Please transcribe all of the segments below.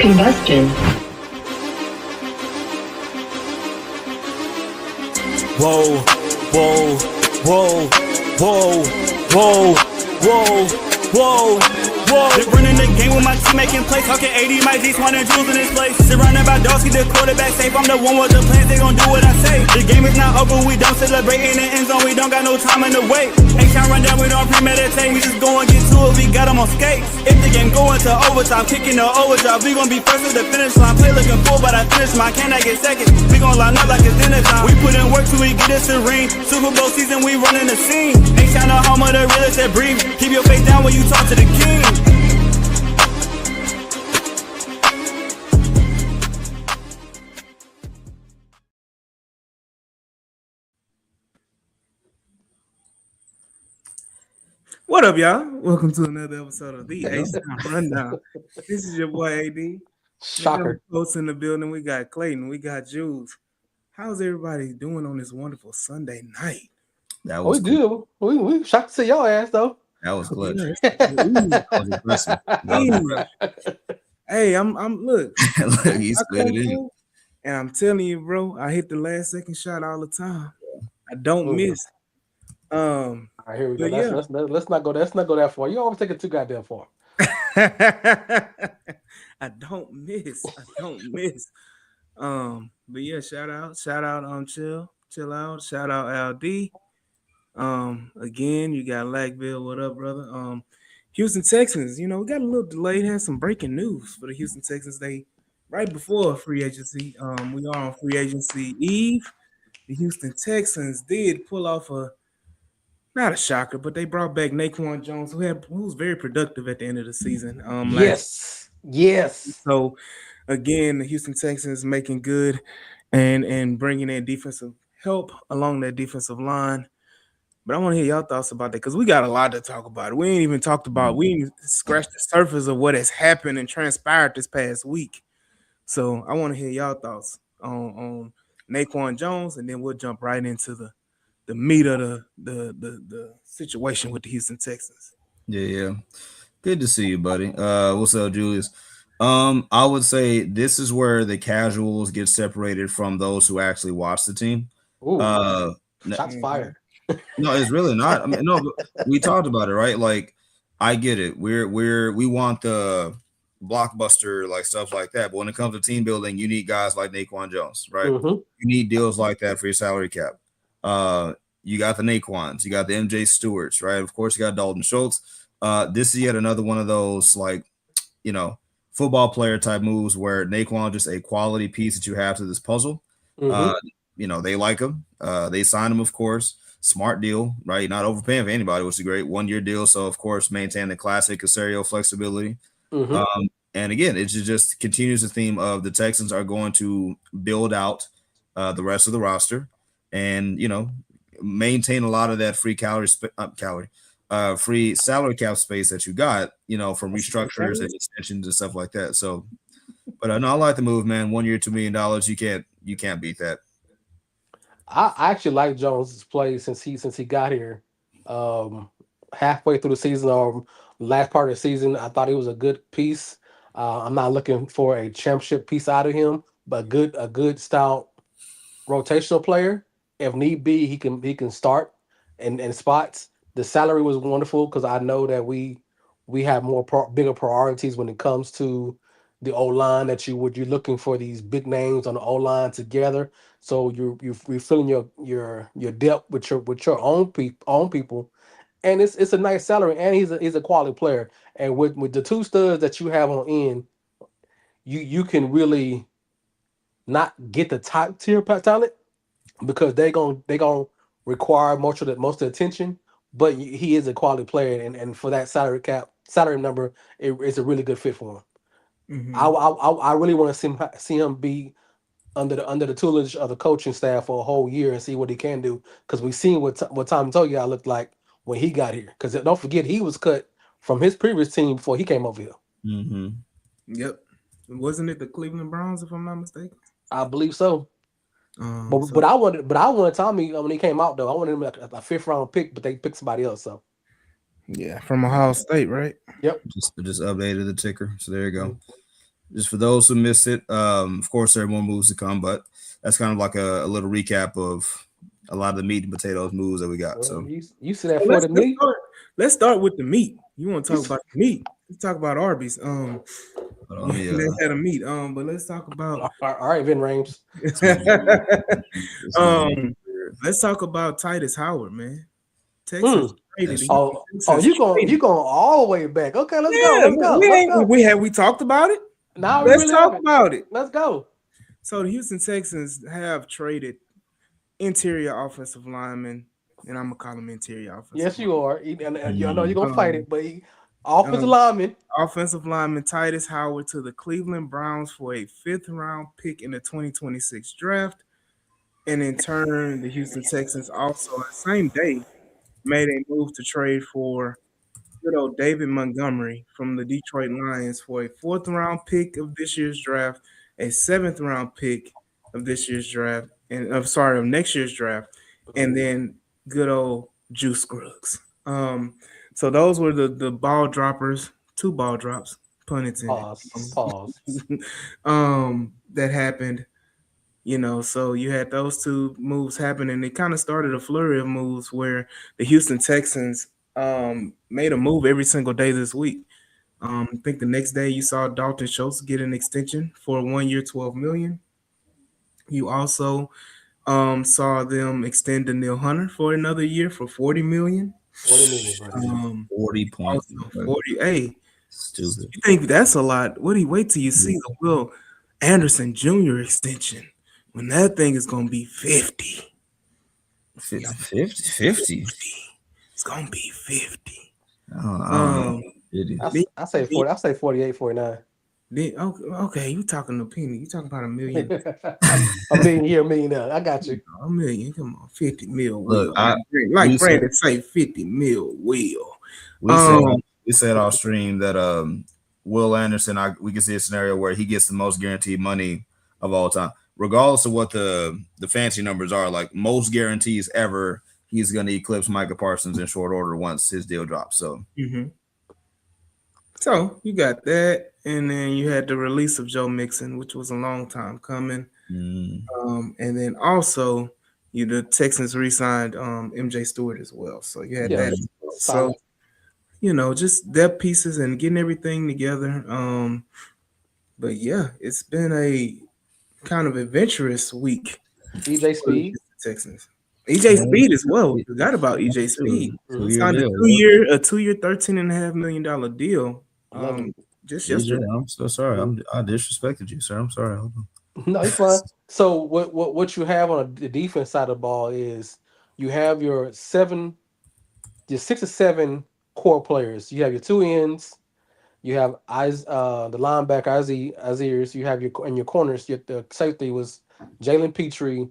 combustion. Whoa, whoa, whoa, whoa, whoa, whoa, whoa, whoa. Been running the game with my team making plays. Talking 80, my G's, 100 jewels in this place. Surrounded by dogs, keep the quarterback safe. I'm the one with the plans, they gon' do what I say. The game is not over, we don't celebrate in the end zone. We don't got no time in the wait. H-Town run down, we don't premeditate. We just go and get to it, we got them on skates. If the game go into overtime, kicking the overdrive, we gon' be first at the finish line. Play looking full, but I finish mine. Can I get second? We gon' line up like it's dinner time. We put in work till we get us a ring. Super Bowl season, we running the scene. H-Town the home of the realest that breathe. Keep your face down when you talk to the king. What up, y'all? Welcome to another episode of the H-Town Rundown. This is your boy AD. Shocker. Folks in the building. We got Clayton. We got Jules. How's everybody doing on this wonderful Sunday night? That was good. We shocked to see your ass though. That was clutch. That was impressive. Hey, I'm look. Look, he's split it in. And I'm telling you, bro, I hit the last second shot all the time. I don't miss. All right, here we go. Yeah. Let's not go. Let's not go that far. You always take it too goddamn far. I don't miss. But yeah, shout out, chill out. Shout out LD. Again, you got Lackville. What up, brother? Houston Texans. You know, we got a little delayed. Had some breaking news for the Houston Texans. They right before free agency. We are on free agency eve. The Houston Texans did pull off not a shocker, but they brought back Naquan Jones, who was very productive at the end of the season. Yes. So again, the Houston Texans making good and bringing in defensive help along that defensive line. But I want to hear y'all thoughts about that because we got a lot to talk about. We ain't even scratched the surface of what has happened and transpired this past week. So I want to hear y'all thoughts on Naquan Jones, and then we'll jump right into the meat of the situation with the Houston Texans. Yeah. Good to see you, buddy. What's up, Julius? I would say this is where the casuals get separated from those who actually watch the team. Ooh, shots fired. No, it's really not. I mean, no, we talked about it, right? Like, I get it. We want the blockbuster like stuff like that, but when it comes to team building, you need guys like Naquan Jones, right? Mm-hmm. You need deals like that for your salary cap. You got the Naquans, you got the MJ Stewarts, right? Of course, you got Dalton Schultz. This is yet another one of those, like, you know, football player type moves where Naquan just a quality piece that you have to this puzzle. Mm-hmm. You know, they like him. They signed him, of course. Smart deal, right? Not overpaying for anybody, which is a great 1-year deal. So, of course, maintain the classic Casario flexibility. Mm-hmm. And again, it just continues the theme of the Texans are going to build out the rest of the roster and, you know, maintain a lot of that free free salary cap space that you got, you know, from restructures and extensions and stuff like that. So, but no, I like the move, man. 1 year, $2 million. You can't beat that. I actually like Jones' play since he got here. Halfway through the season or last part of the season, I thought he was a good piece. I'm not looking for a championship piece out of him, but a good stout rotational player. If need be, he can start in spots. The salary was wonderful because I know that we have bigger priorities when it comes to the O-line that you're looking for these big names on the O-line together. So you're refilling your depth with your own people, and it's a nice salary, and he's a quality player. And with the two studs that you have on end, you can really not get the top tier talent because they gonna require most of the attention. But he is a quality player, and for that salary number, it's a really good fit for him. Mm-hmm. I really want to see him be under the tutelage of the coaching staff for a whole year and see what he can do, because we've seen what Tom Toya looked like when he got here. Because don't forget, he was cut from his previous team before he came over here. Mm-hmm. Yep. Wasn't it the Cleveland Browns, if I'm not mistaken? I believe so. But I wanted Tommy when he came out though. I wanted him a 5th round pick, but they picked somebody else. So yeah, from Ohio State, right? Yep. Just updated the ticker. So there you go. just for those who missed it, of course, there are more moves to come, but that's kind of like a little recap of a lot of the meat and potatoes moves that we got. Well, So, you see So that for the meat? let's start with the meat. You want to You talk s- about the meat? Let's talk about Arby's. but let me They had a meat. But let's talk about all right, Vin Rames. this move um, here. let's talk about Titus Howard, man. Texans Mm. traded. That's Oh, Texans you traded. going all the way back? Okay, let's go. Yeah, Let's go. we Let's ain't go. we talked about it. Now we Let's really talk haven't. about it. Let's go. So the Houston Texans have traded interior offensive linemen, and I'm gonna call them interior offensive Yes, you are. And you know you're gonna fight linemen. it, but offensive Um, lineman. offensive lineman Titus Howard to the Cleveland Browns for a fifth round pick in the 2026 draft. And in turn, the Houston Texans also, the same day, made a move to trade for good old David Montgomery from the Detroit Lions for a fourth round pick of this year's draft, a seventh round pick of this year's draft, and I'm sorry, of next year's draft, and then good old Juice Scruggs. So those were the ball droppers, two ball drops, pun intended. Pause. Pause. That happened. So you had those two moves happen, and it kind of started a flurry of moves where the Houston Texans made a move every single day this week. I think the next day you saw Dalton Schultz get an extension for 1 year, 12 million. You also saw them extend Daniil Hunter for another year for 40 million. 40 million, buddy. 40 points. Also 40. Hey, Stupid. you think that's a lot? What do you wait till you see the Will Anderson Jr. extension when that thing is gonna be 50? 50. It's gonna be 50. I don't know. Um, I say 40. I say 48, 49. okay, you talking a penny? You talking about a million? A million here, a million there. I got you. A million? Come on, 50 mil. Look, Will we said- Brandon say 50 mil. Will we said off stream that Will Anderson, we can see a scenario where he gets the most guaranteed money of all time, regardless of what the fancy numbers are. Like most guarantees ever, he's going to eclipse Micah Parsons in short order once his deal drops. So, So you got that, and then you had the release of Joe Mixon, which was a long time coming. And then also the Texans re-signed MJ Stewart as well. So you had that as well. So just depth pieces and getting everything together. But yeah, it's been a kind of adventurous week. EJ Speed. Texans. EJ Speed as well. Forgot about EJ Speed. Signed a 2-year, $13.5 million deal. Just yesterday. I'm so sorry. I disrespected you, sir. I'm sorry. Hold on. No, it's fine. So what you have on the defense side of the ball is you have your 6 or 7 core players. You have your 2 ends. You have the linebacker Aziers. You have your corners. The safety was Jalen Petrie,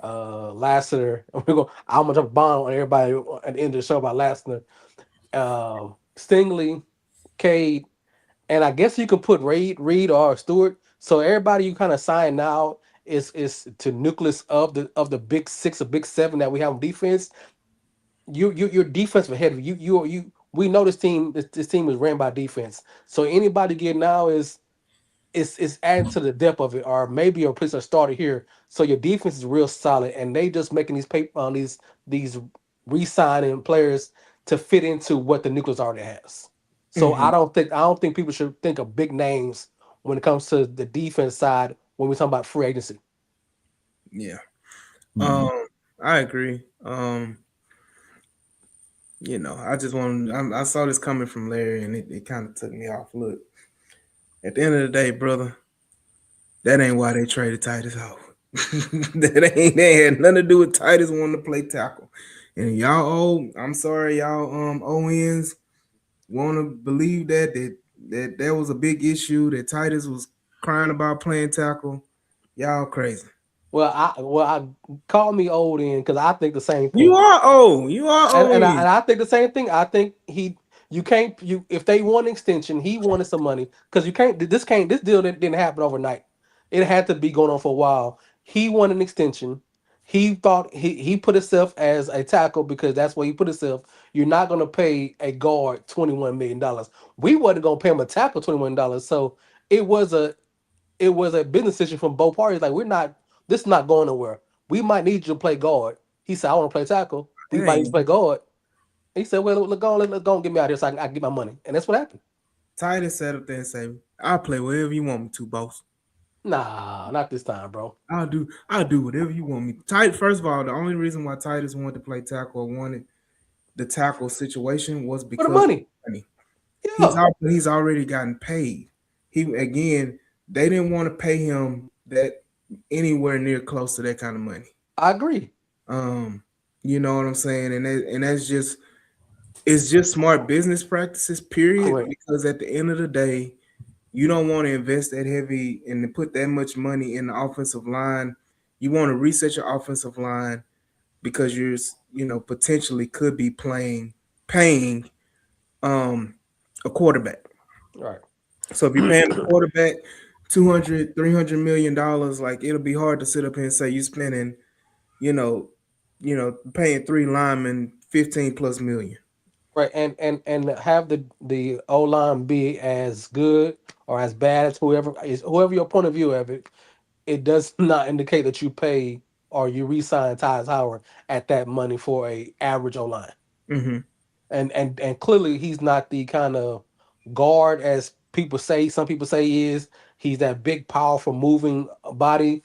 Lassiter. I'm gonna drop a bomb on everybody at the end of the show about Lassiter, Stingley, Cade, and I guess you can put Reed or Stewart. So everybody you kind of sign now is to nucleus of the big 6 or big 7 that we have on defense. Your defensive heavy. You we know this team is ran by defense. So anybody getting now is adding to the depth of it, or maybe a place started here. So your defense is real solid, and they just making these re-signing players to fit into what the nucleus already has. So I don't think people should think of big names when it comes to the defense side when we talk about free agency. Yeah. I agree. I just I saw this coming from Larry, and it kind of took me off. Look, at the end of the day, brother, that ain't why they traded Titus Howard. They had nothing to do with Titus wanting to play tackle. And y'all I'm sorry, y'all ONs want to believe that there was a big issue that Titus was crying about playing tackle. Y'all crazy. Well, I call me old in because I think the same thing. You are old. And I think the same thing. I think if they want an extension, he wanted some money because this deal didn't happen overnight. It had to be going on for a while. He wanted an extension. He thought he put himself as a tackle because that's where he put himself. You're not going to pay a guard $21 million. We wasn't going to pay him a tackle $21. So it was a business decision from both parties. Like this is not going nowhere. We might need you to play guard. He said, I want to play tackle. We might need to play guard. He said, well, let's go and get me out here so I can get my money. And that's what happened. Titus sat up there and say, I'll play whatever you want me to, boss. Nah, not this time, bro. I'll do whatever you want me. Titus, first of all, the only reason why Titus wanted to play tackle or wanted the tackle situation was because for the money. Yeah. He's already gotten paid. They didn't want to pay him that anywhere near close to that kind of money. I agree. You know what I'm saying? And that's just, it's just smart business practices, period. Correct. Because at the end of the day, you don't want to invest that heavy and to put that much money in the offensive line. You want to reset your offensive line because you're, potentially could be paying a quarterback. Right. So if you're paying a quarterback $200-300 million, like, it'll be hard to sit up here and say you spending, paying 3 linemen 15+ million. Right, and have the O line be as good or as bad as whoever your point of view of it. It does not indicate that you pay or you re-sign Tyus Howard at that money for a average O line. Mm-hmm. And clearly he's not the kind of guard as people say. Some people say he is. He's that big, powerful, moving body.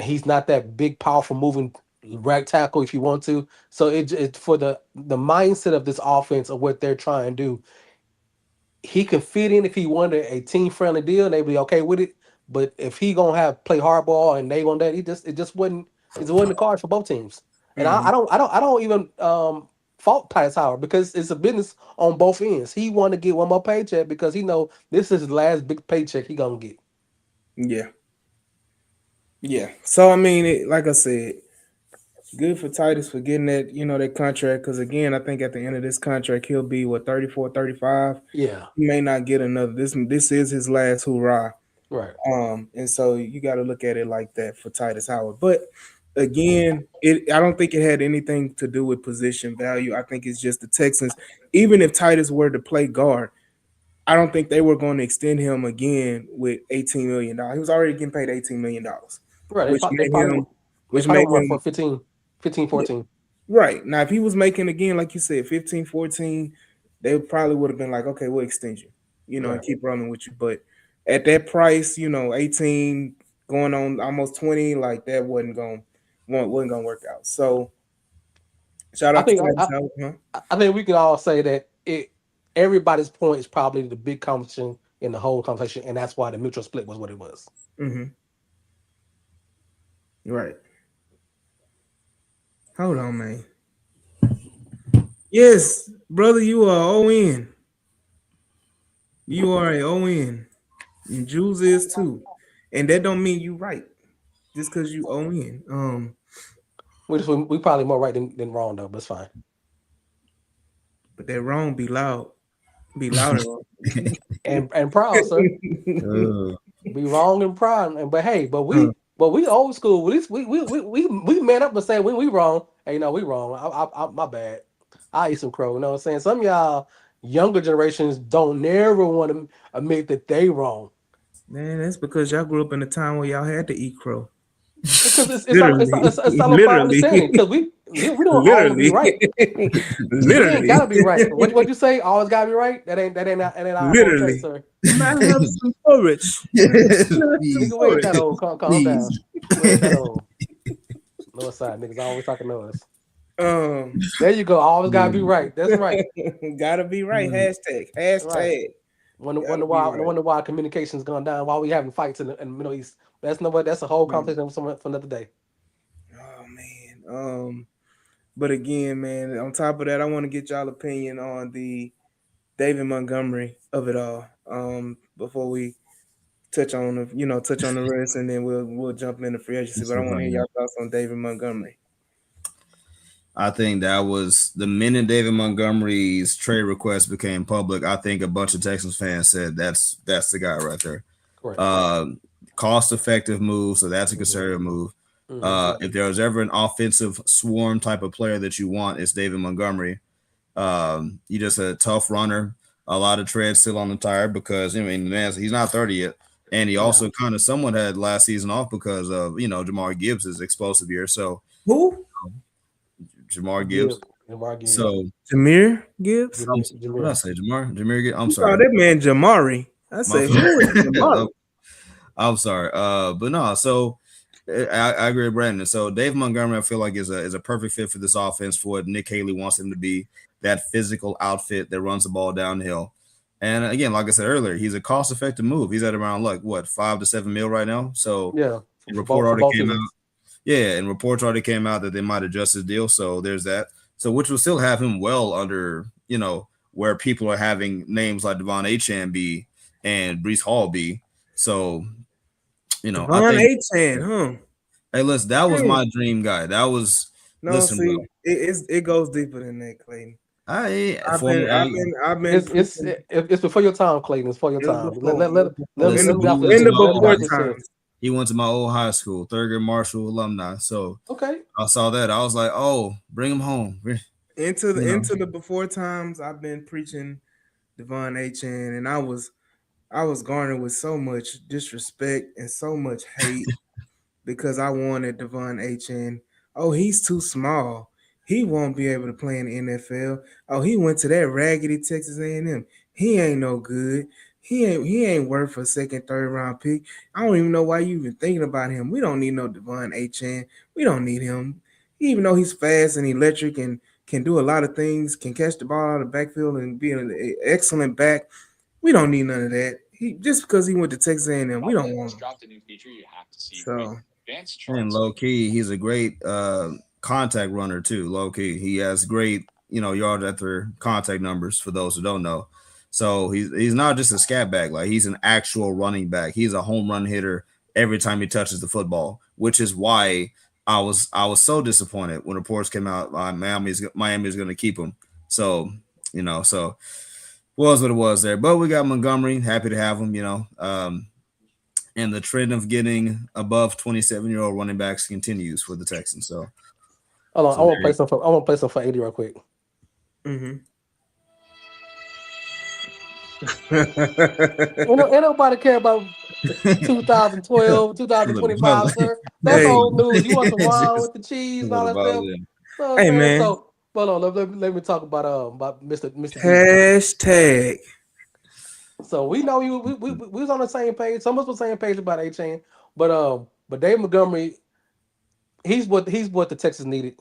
He's not that big, powerful, moving right tackle if you want to. So it for the mindset of this offense of what they're trying to do, he can fit in if he wanted a team friendly deal. They'd be okay with it. But if he gonna have play hardball and they want that, it just wasn't the card for both teams. And I don't even fault Tyus Howard because it's a business on both ends. He want to get one more paycheck because he know this is his last big paycheck he gonna get. Yeah. So I mean, like I said, good for Titus for getting that, that contract. Because again, I think at the end of this contract, he'll be 34, 35. Yeah. He may not get another. This is his last hurrah. Right. And so you got to look at it like that for Titus Howard. But again, I don't think it had anything to do with position value. I think it's just the Texans. Even if Titus were to play guard, I don't think they were going to extend him again with $18 million. He was already getting paid $18 million. Right. Which made him for 15, 14. Yeah. Right. Now, if he was making, again, like you said, 15, 14, they probably would have been like, okay, we'll extend you, and keep running with you. But at that price, 18 going on almost 20, like that wasn't going to work out. So shout out to I think we can all say that everybody's point is probably the big conversation in the whole conversation, and that's why the mutual split was what it was. Mm-hmm. Right. Hold on, man. Yes, brother, you are ON. You are a ON. And Jules is too. And that don't mean you right. Just because you ON. We probably more right than wrong though, but it's fine. But that wrong be loud. Be loud and proud, sir. Be wrong and proud. But we old school. At least we man up and say when we wrong. Hey, no, we wrong. I my bad. I eat some crow. You know what I'm saying? Some of y'all younger generations don't never want to admit that they wrong. Man, that's because y'all grew up in a time where y'all had to eat crow. Because it's all about understanding. Because we don't always be right. Literally, ain't gotta be right. What you say? Always gotta be right. That ain't our literally, sir. Might have some porridge. Nigga, wait that old. Calm down. Wait that old. North side niggas always talking noise. There you go. Always gotta be right. That's right. Gotta be right. Hashtag. Right. Wonder why communication's gone down. Why we having fights in the Middle East? That's a whole conversation for another day. Oh man. But again, man, on top of that, I want to get y'all opinion on the David Montgomery of it all. Before we touch on the rest, and then we'll jump into free agency. But I want to hear y'all thoughts on David Montgomery. I think that was the minute David Montgomery's trade request became public. I think a bunch of Texans fans said that's the guy right there. Correct. Cost-effective move, so that's a conservative move. If there was ever an offensive swarm type of player that you want, it's David Montgomery. You're just a tough runner. a lot of tread still on the tire because I mean, man, he's not 30 yet, and he Yeah. also kind of somewhat had last season off because of Jamar Gibbs is explosive here. So Who? Jamar Gibbs. Gibbs. Jamar Gibbs. So Jameer Gibbs? what did I Jameer. say? Jameer Gibbs. I'm You call sorry. that man Jamari? I My say, who is fault. Jamari? I'm sorry. But no, so I agree with Brandon. So Dave Montgomery, I feel like is a perfect fit for this offense for what Nick Haley wants him to be, that physical outfit that runs the ball downhill. And again, like I said earlier, he's a cost-effective move. He's at around like what 5 to 7 mil right now. So Yeah. a For report both already came out. seasons. Yeah, and reports already came out that they might adjust his deal. So there's that. So which will still have him well under, where people are having names like Devon Achane be and Brees Hall be. So, I Devon think, Achane, huh? hey, listen, that was Hey. my dream guy. That was, No, listen, bro. see, it goes deeper than that, Clayton. I I've for been I've I, been I've been It's preaching. it's before your time, Clayton. It's for your It was time. before. It was before. Let In him the listen. get He off his went in to the chest. my Let him old get before off high his school. times. chest. He went to my old high school, Thurgood Marshall alumni. So Okay. I saw that. I was like, oh, bring him home. Into You know, into the before times, I've been preaching Devon Achane, and I was garnered with so much disrespect and so much hate because I wanted Devon Achane. Oh, he's too small. He won't be able to play in the NFL. Oh, he went to that raggedy Texas A&M. He ain't no good. He ain't worth a second, third round pick. I don't even know why you even thinking about him. We don't need no Devon Achane. We don't need him. Even though he's fast and electric and can do a lot of things, can catch the ball out of the backfield and be an excellent back. We don't need none of that. He just because he went to Texas A&M, we don't want him. So and low key, he's a great contact runner too. Low key, he has great yard after contact numbers for those who don't know. So he's not just a scat back, like he's an actual running back. He's a home run hitter every time he touches the football, which is why I was so disappointed when reports came out Miami's going to keep him. So so was what it was there. But we got Montgomery, happy to have him. And the trend of getting above 27-year-old running backs continues for the Texans. So, Hold on. so there you I want to play some for 80 real quick. mhm. Ain't nobody care about go. 2012, What about 2025, sir. That's Hey, old news. You want some it's wine just, with the cheese and what all that about stuff? them? You know what I'm hey saying? man. So, hold on. Let me talk about Mr. B. Hashtag. So we know you. We was on the same page. Some of us was on the same page about A Chain, but Dave Montgomery, he's what the Texans needed.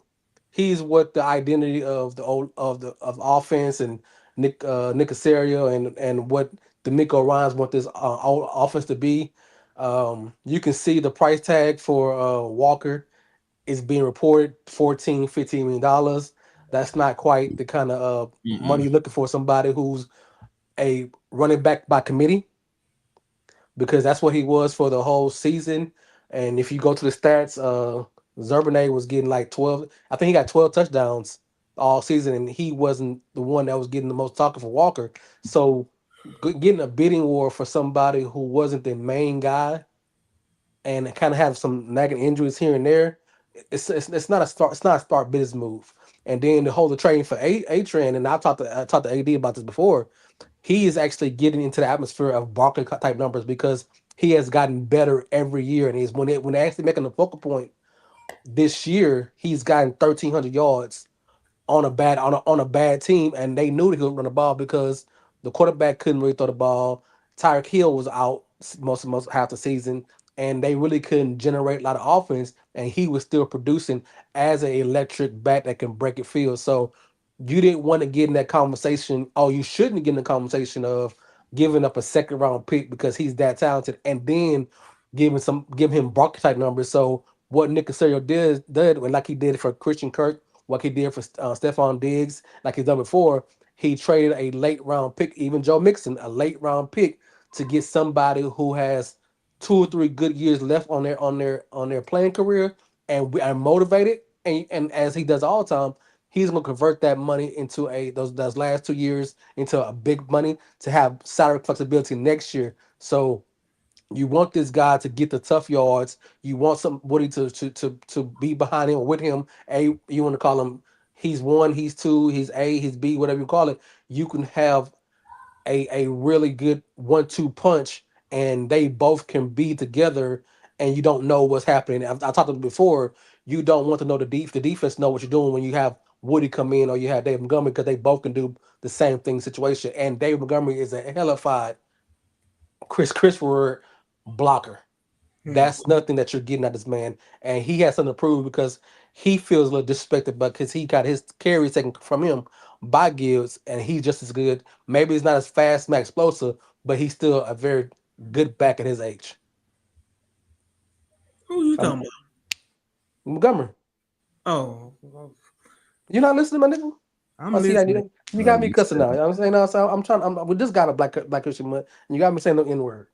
He's what the identity of the old of offense and Nick Casario and what D'Amico Ryans want this offense to be. You can see the price tag for Walker is being reported 14, $15 million. That's not quite the kind of money Mm-mm. you're looking for somebody who's a running back by committee, because that's what he was for the whole season. And if you go to the stats, Zerbinay was getting like 12. I think he got 12 touchdowns all season, and he wasn't the one that was getting the most talking for Walker. So getting a bidding war for somebody who wasn't the main guy and kind of have some nagging injuries here and there, it's not a start. It's not a start business move. And then the whole trading for a trend, and I talked to AD about this before. He is actually getting into the atmosphere of Barkley type numbers because he has gotten better every year, and he's when they actually making the focal point this year, he's gotten 1,300 yards on a bad team, and they knew that he would run the ball because the quarterback couldn't really throw the ball. Tyreek Hill was out most half the season, and they really couldn't generate a lot of offense. And he was still producing as an electric bat that can break it field. So you didn't want to get in that conversation. Oh, you shouldn't get in the conversation of giving up a second round pick because he's that talented, and then give him Brock type numbers. So what Nick Casario did, and like he did for Christian Kirk, like he did for Stephon Diggs, like he's done before. He traded a late round pick, even Joe Mixon, a late round pick to get somebody who has 2 or 3 good years left on their playing career, and we are motivated. And as he does all the time, he's gonna convert that money into those last 2 years into a big money to have salary flexibility next year. So you want this guy to get the tough yards. You want somebody to be behind him or with him. You want to call him. He's one. He's two. He's A. He's B. Whatever you call it. You can have a really good 1-2 punch, and they both can be together, and you don't know what's happening. I talked about before. You don't want to know the defense know what you're doing when you have Woody come in or you have David Montgomery, because they both can do the same thing situation. And David Montgomery is a hellified Christopher blocker. Hmm. That's nothing that you're getting at this man, and he has something to prove because he feels a little disrespected, but because he got his carries taken from him by Gibbs, and he's just as good. Maybe he's not as fast, not explosive, but he's still a very good back at his age. Who you Um, talking Montgomery, about? Oh, you not listening, my nigga? I'm I see how listening. you got me You cussing said, now. You know what I'm saying? No, so I'm trying. We just got a black Christian mud, and you got me saying the N word.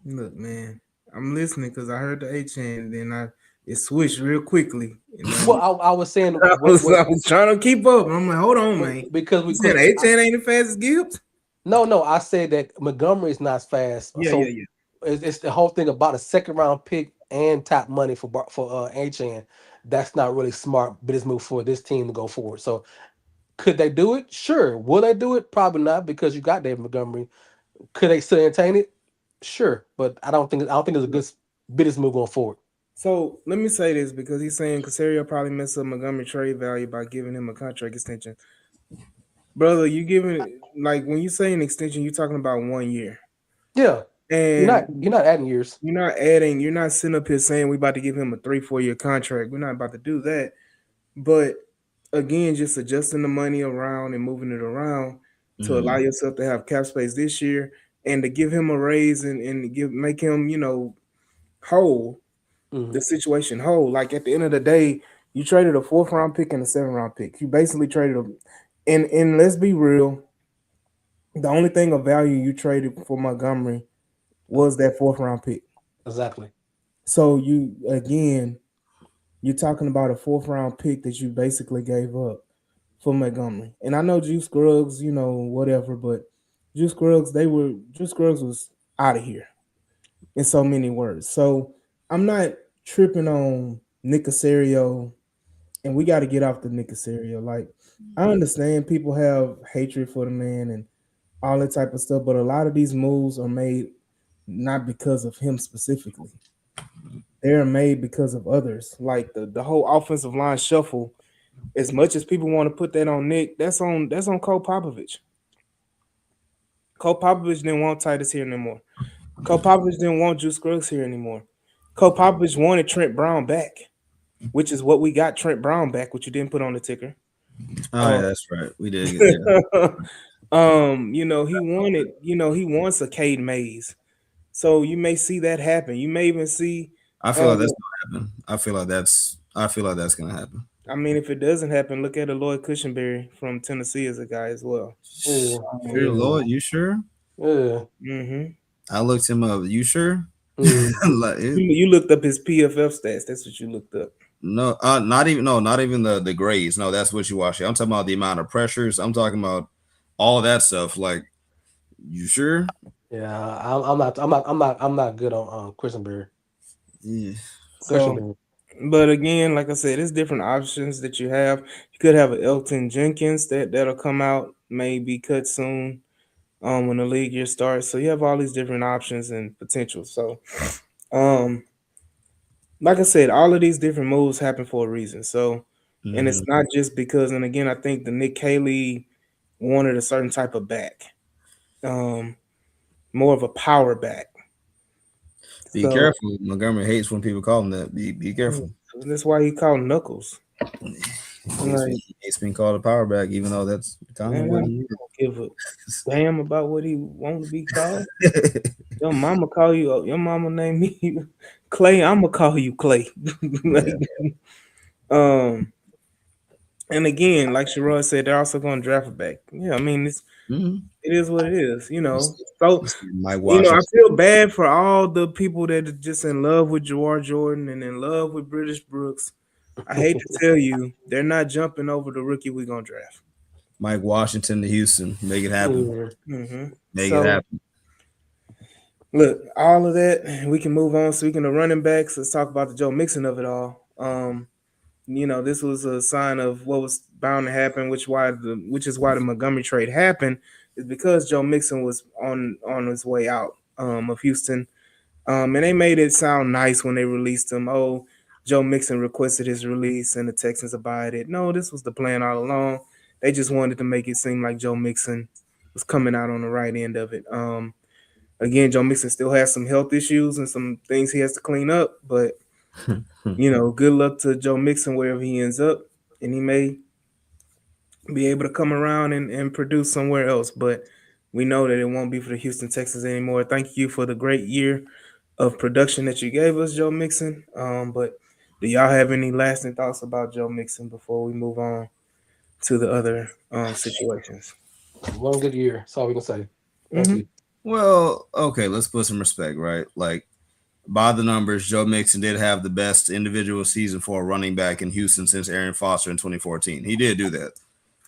Look, man, I'm listening because I heard the A chain, and then it switched real quickly. And Well, I was saying I was trying to keep up. I'm like, hold on, man. because You said A chain ain't as fast as Gibbs? no, I said that Montgomery is not fast. Yeah, So yeah. it's the whole thing about a second round pick and top money for Achan. That's not really smart business move for this team to go forward. So could they do it? Sure. Will they do it? Probably not, because you got David Montgomery. Could they still entertain it? Sure, but I don't think it's a good business move going forward. So let me say this, because he's saying Casario probably messed up Montgomery trade value by giving him a contract extension. Brother, you giving, like, when you say an extension, you're talking about 1 year. Yeah, And you're not adding years. you're not sitting up here saying we about to give him a 3-4 year contract. We're not about to do that. But again, just adjusting the money around and moving it around to allow mhm. yourself to have cap space this year, and to give him a raise, and make him, whole, Mhm. the situation whole. Like, at the end of the day, you traded a 4th round pick and a 7th round pick. You basically traded a, and let's be real, the only thing of value you traded for Montgomery was that 4th round pick. Exactly. So you're talking about a 4th round pick that you basically gave up for Montgomery. And I know Juice Scruggs, whatever, but Juice Scruggs was out of here in so many words. So I'm not tripping on Nick Casario, and we got to get off the Nick Casario. Like, I understand people have hatred for the man and all that type of stuff, but a lot of these moves are made not because of him specifically. They're made because of others. Like the whole offensive line shuffle. As much as people want to put that on Nick, that's on Cole Popovich. Cole Popovich didn't want Titus here anymore. Cole Popovich didn't want Juice Scruggs here anymore. Cole Popovich wanted Trent Brown back, which is what we got Trent Brown back, which you didn't put on the ticker. Oh yeah, Um, that's right. We did get there. he wants a Cade Mays. So you may see that happen. You may even see, I feel uh, like that's gonna happen. I feel like that's gonna happen. I mean, if it doesn't happen, look at Lloyd Cushenberry from Tennessee as a guy as well. Yeah, Sure, Um, Lord, you sure? yeah, mhm. I looked him up. You sure? yeah. Like, You looked up his PFF stats. That's what you looked up. no, not even the grades. No, that's what you watch. I'm talking about the amount of pressures. I'm talking about all that stuff. Like, you sure? Yeah, I'm not good on Christenberry. Yeah. So, Christenberry. but again, like I said, it's different options that you have. You could have an Elton Jenkins that'll come out, may be cut soon, when the league year starts. So you have all these different options and potential. So, um, like I said, all of these different moves happen for a reason. So, and it's Hmm. not just because. And again, I think the Nick Caley wanted a certain type of back, um, more of a power back. Be So careful. Montgomery hates when people call him that. Be careful. that's why he called Knuckles. Like, He hates being called a power back, even though that's kind of man, what I he don't give a damn about what he want to be called. is. Your mama call you. Your mama name me Clay. I'ma call you Clay. Yeah. Like, um, and again, like Sherrod said, they're also going to draft a back. Yeah, I mean, Mhm. it is what it is. You see, So you see Mike I Washington. feel bad for all the people that are just in love with Jawar Jordan and in love with British Brooks. I hate to tell you, they're not jumping over the rookie we're gonna draft. Mike Washington to Houston. Make it happen. Yeah. Make it So happen. look, all of that, we can move on. Speaking of running backs, let's talk about the Joe Mixon of it all. This was a sign of what was bound to happen, which is why the Montgomery trade happened. is because Joe Mixon was on his way out of Houston. And they made it sound nice when they released him. Oh, Joe Mixon requested his release and the Texans abided it. No, this was the plan all along. They just wanted to make it seem like Joe Mixon was coming out on the right end of it. Again, Joe Mixon still has some health issues and some things he has to clean up, but good luck to Joe Mixon wherever he ends up, and he may be able to come around and produce somewhere else. But we know that it won't be for the Houston Texans anymore. Thank you for the great year of production that you gave us, Joe Mixon. But do y'all have any lasting thoughts about Joe Mixon before we move on to the other situations? One good year. That's all we can say. Thank Mm-hmm. you. Well, okay, let's put some respect, right? Like by the numbers, Joe Mixon did have the best individual season for a running back in Houston since Aaron Foster in 2014. He did do that.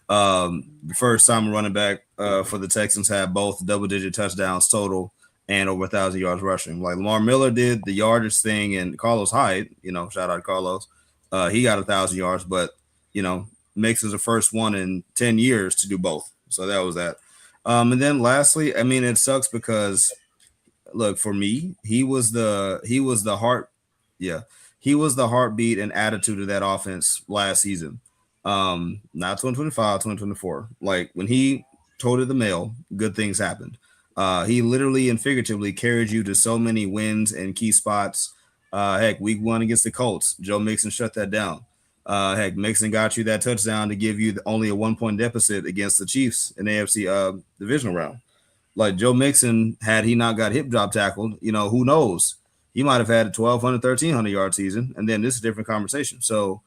The first time a running back for the Texans had both double-digit touchdowns total and over 1,000 yards rushing. Like Lamar Miller did the yardage thing, and Carlos Hyde, shout out to Carlos. He got 1,000 yards, but Mixon's the first one in 10 years to do both. So that was that. And then lastly, I mean, it sucks because look, for me, he was the heartbeat and attitude of that offense last season. Not 2025, 2024. Like when he toted the mail, good things happened. He literally and figuratively carried you to so many wins and key spots. Heck, week 1 against the Colts, Joe Mixon shut that down. Heck, Mixon got you that touchdown to give you only a 1-point deficit against the Chiefs in the AFC divisional round. Like Joe Mixon, had he not got hip drop tackled, who knows? He might have had a 1,200, 1,300 yard season, and then this is a different conversation. So,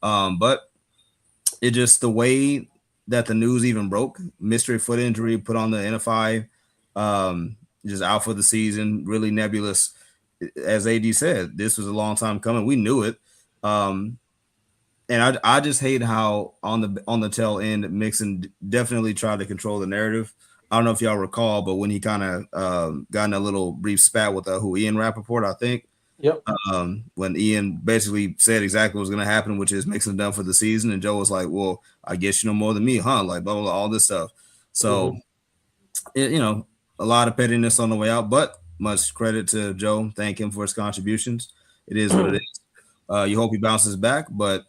but it just the way that the news even broke, mystery foot injury put on the NFI, just out for the season, really nebulous. As AD said, this was a long time coming. We knew it. And I just hate how on the tail end, Mixon definitely tried to control the narrative. I don't know if y'all recall, but when he kind of got in a little brief spat with Ian Rappaport, I think. Yep. When Ian basically said exactly what was going to happen, which is Mixon done for the season, and Joe was like, "Well, I guess you know more than me, huh?" Like blah blah, blah all this stuff. So, a lot of pettiness on the way out, but much credit to Joe. Thank him for his contributions. It is what it is. You hope he bounces back, but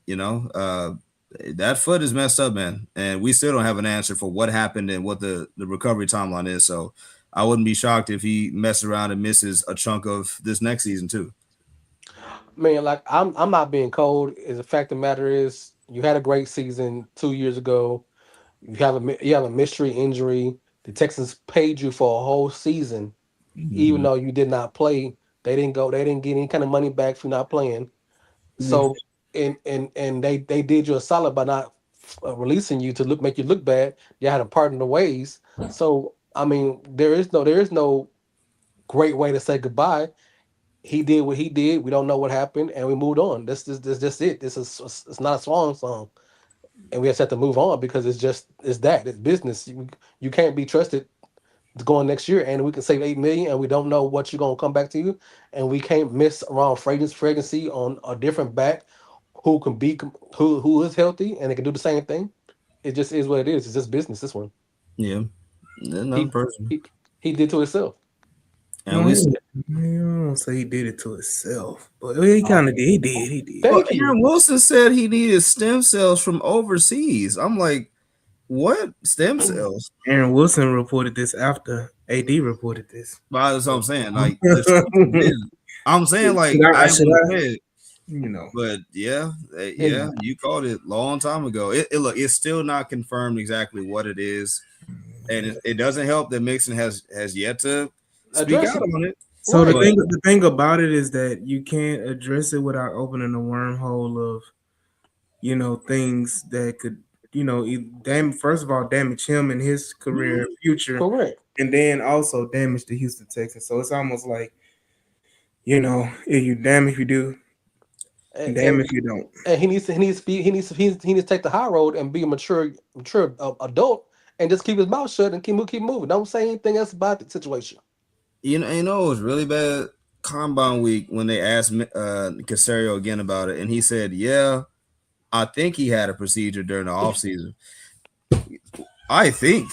that foot is messed up, man, and we still don't have an answer for what happened and what the recovery timeline is. So I wouldn't be shocked if he messes around and misses a chunk of this next season too. Man, like I'm not being cold. Is the fact of the matter is you had a great season 2 years ago. You have a mystery injury. The Texans paid you for a whole season, even though you did not play. They didn't get any kind of money back for not playing. So and they did you a solid by not releasing you to make you look bad. You had to pardon the ways. So I mean, there is no great way to say goodbye. He did what he did. We don't know what happened, and we moved on. This just it. It's not a swan song, and we just have to move on because it's business. You can't be trusted to go on next year, and we can save 8 million, and we don't know what you're gonna come back to you, and we can't miss around fragrancy on a different back who can be who is healthy and they can do the same thing. It just is what it is. It's just business. This one, Yeah, another he person, he did to himself. and we. don't say he did it to himself, but he kind of did. He did. Well, Thank you. Aaron Wilson said he needed stem cells from overseas. I'm like, what stem cells? Aaron Wilson reported this after AD reported this. But that's what I'm saying. Like, I'm saying like But yeah, you called it long time ago. It's still not confirmed exactly what it is, and it doesn't help that Mixon has yet to speak out on it. So the thing about it is that you can't address it without opening a wormhole of, things that could, first of all, damage him and his career and future. Correct. And then also damage the Houston Texans. So it's almost like, if you damn if you do, damn if you don't. And he needs to take the high road and be a mature adult and just keep his mouth shut and keep moving. Don't say anything else about the situation. It was really bad combine week when they asked Casario again about it, and he said, "Yeah, I think he had a procedure during the offseason." I think,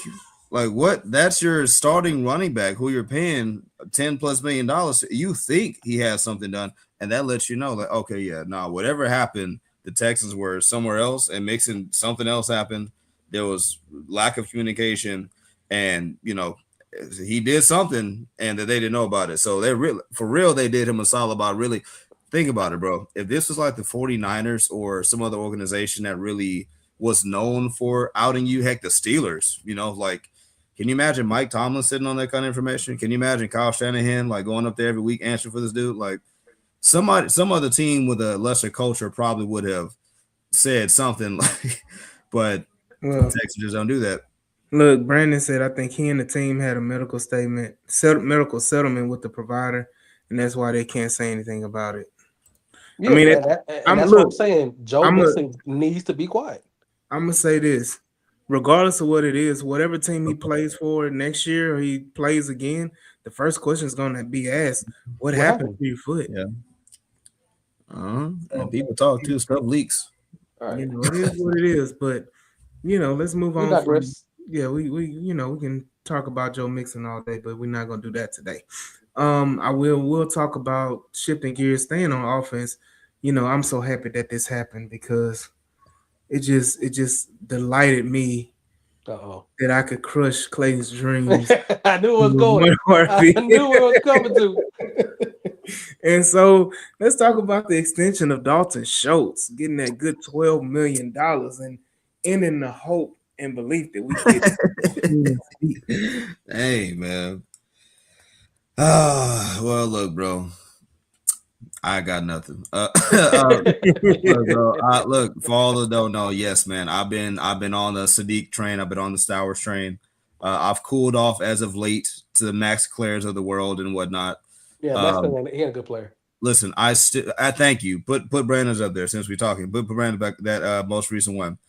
Like what? That's your starting running back who you're paying $10+ million. You think he has something done, and that lets you know that okay, yeah, no, whatever happened, the Texans were somewhere else, and mixing something else happened. There was lack of communication, and he did something, and that they didn't know about it. So they really, for real, they did him a solid by really think about it, bro. If this was like the 49ers or some other organization that really was known for outing you, heck, the Steelers, like. Can you imagine Mike Tomlin sitting on that kind of information? Can you imagine Kyle Shanahan like going up there every week answering for this dude? Like some other team with a lesser culture probably would have said something like, but Texans just don't do that. Look, Brandon said I think he and the team had a medical medical settlement with the provider, and that's why they can't say anything about it. Yeah, I mean, that's what I'm saying. Joe Mixon needs to be quiet. I'm gonna say this. Regardless of what it is, whatever team he plays for next year or he plays again, the first question is going to be asked, what happened to your foot? Yeah. And people talk too, stuff leaks. Right. It is what it is, but let's move on from we can talk about Joe Mixon all day, but we're not going to do that today. We'll talk about shifting gears, staying on offense. I'm so happy that this happened because it just delighted me that I could crush Clay's dreams. I knew it was going. I knew it was coming to. And so let's talk about the extension of Dalton Schultz, getting that good $12 million and ending the hope and belief that we get. Hey, man. Well, look, bro. I got nothing. Look, for all that don't know, yes, man. I've been on the Sadiq train. I've been on the Stowers train. I've cooled off as of late to the Max Clairs of the world and whatnot. Yeah, Max he a good player. Listen, I thank you. Put Brandon's up there since we're talking. Put Brandon back that most recent one.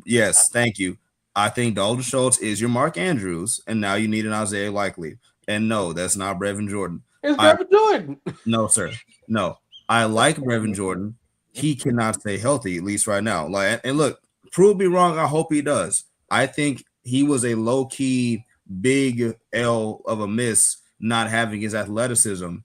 Yes, thank you. I think Dalton Schultz is your Mark Andrews, and now you need an Isaiah Likely. And no, that's not Brevin Jordan. It's Brevin Jordan. No, sir. No. I like Brevin Jordan. He cannot stay healthy, at least right now. And look, prove me wrong. I hope he does. I think he was a low-key big L of a miss not having his athleticism,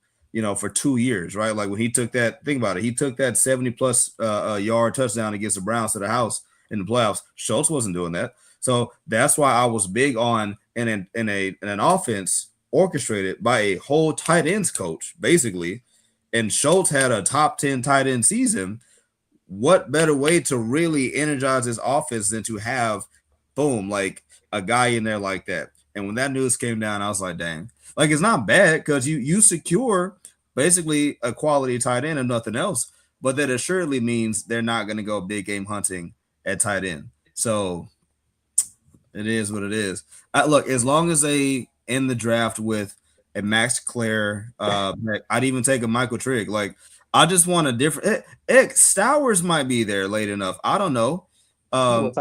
for 2 years, right? Like when he took that, think about it. He took that 70+ yard touchdown against the Browns to the house in the playoffs. Schultz wasn't doing that. So that's why I was big on in an offense orchestrated by a whole tight ends coach, basically. And Schultz had a top 10 tight end season. What better way to really energize his offense than to have, boom, like a guy in there like that? And when that news came down, I was like, dang, like it's not bad because you secure basically a quality tight end and nothing else. But that assuredly means they're not going to go big game hunting at tight end. So it is what it is. Look, as long as they end the draft with a Max Clair, I'd even take a Michael Trigg. Like, I just want a different. Stowers might be there late enough. I don't know. You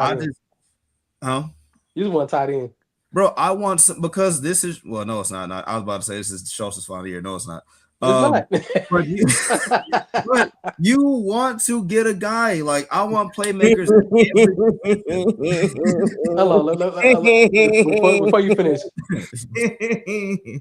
just want tight end, bro. I want some because this is no, it's not. I was about to say this is Schultz's final year. No, it's not. But you want to get a guy like I want playmakers. Hello, before you finish,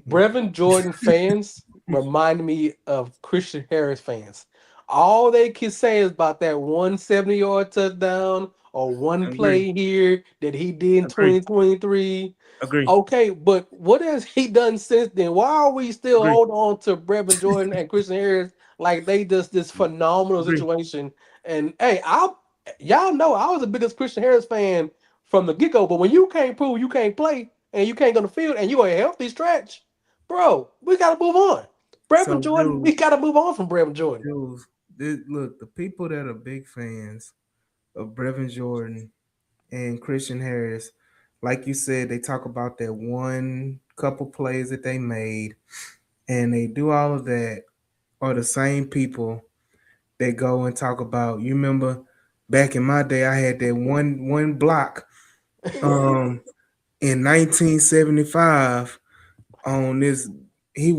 Brevin Jordan fans remind me of Christian Harris fans. All they can say is about that 170-yard touchdown or one play here that he did in 2023. Agree. Okay, but what has he done since then? Why are we still holding on to Brevin Jordan and Christian Harris like they just this phenomenal situation? And hey, y'all know I was the biggest Christian Harris fan from the get-go, but when you can't prove you can't play and you can't go to the field and you are a healthy stretch, bro, we gotta move on. Brevin Jordan, we gotta move on from Brevin Jordan. Look, the people that are big fans of Brevin Jordan and Christian Harris, like you said, they talk about that one couple plays that they made, and they do all of that, are the same people that go and talk about, you remember back in my day, I had that one block in 1975 on this. He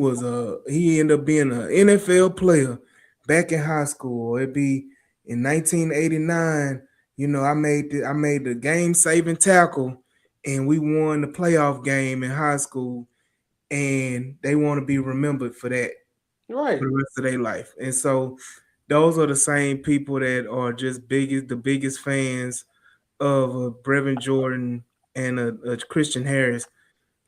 ended up being an NFL player back in high school. It'd be in 1989. I made the game saving tackle and we won the playoff game in high school, and they want to be remembered for that Right. for the rest of their life. And so those are the same people that are just the biggest fans of Brevin Jordan and a Christian Harris.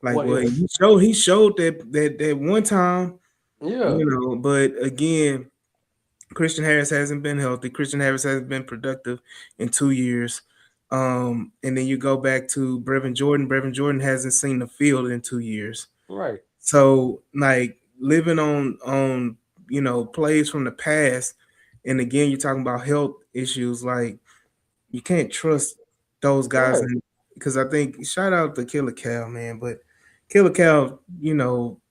Like, What well, if? he showed that one time, Yeah. But again, Christian Harris hasn't been healthy. Christian Harris hasn't been productive in 2 years. And then you go back to Brevin Jordan. Brevin Jordan hasn't seen the field in 2 years. Right. So like living on plays from the past, and again you're talking about health issues. Like you can't trust those guys, Right. and because I think shout out to Killer Cal, man, but Killer Cal,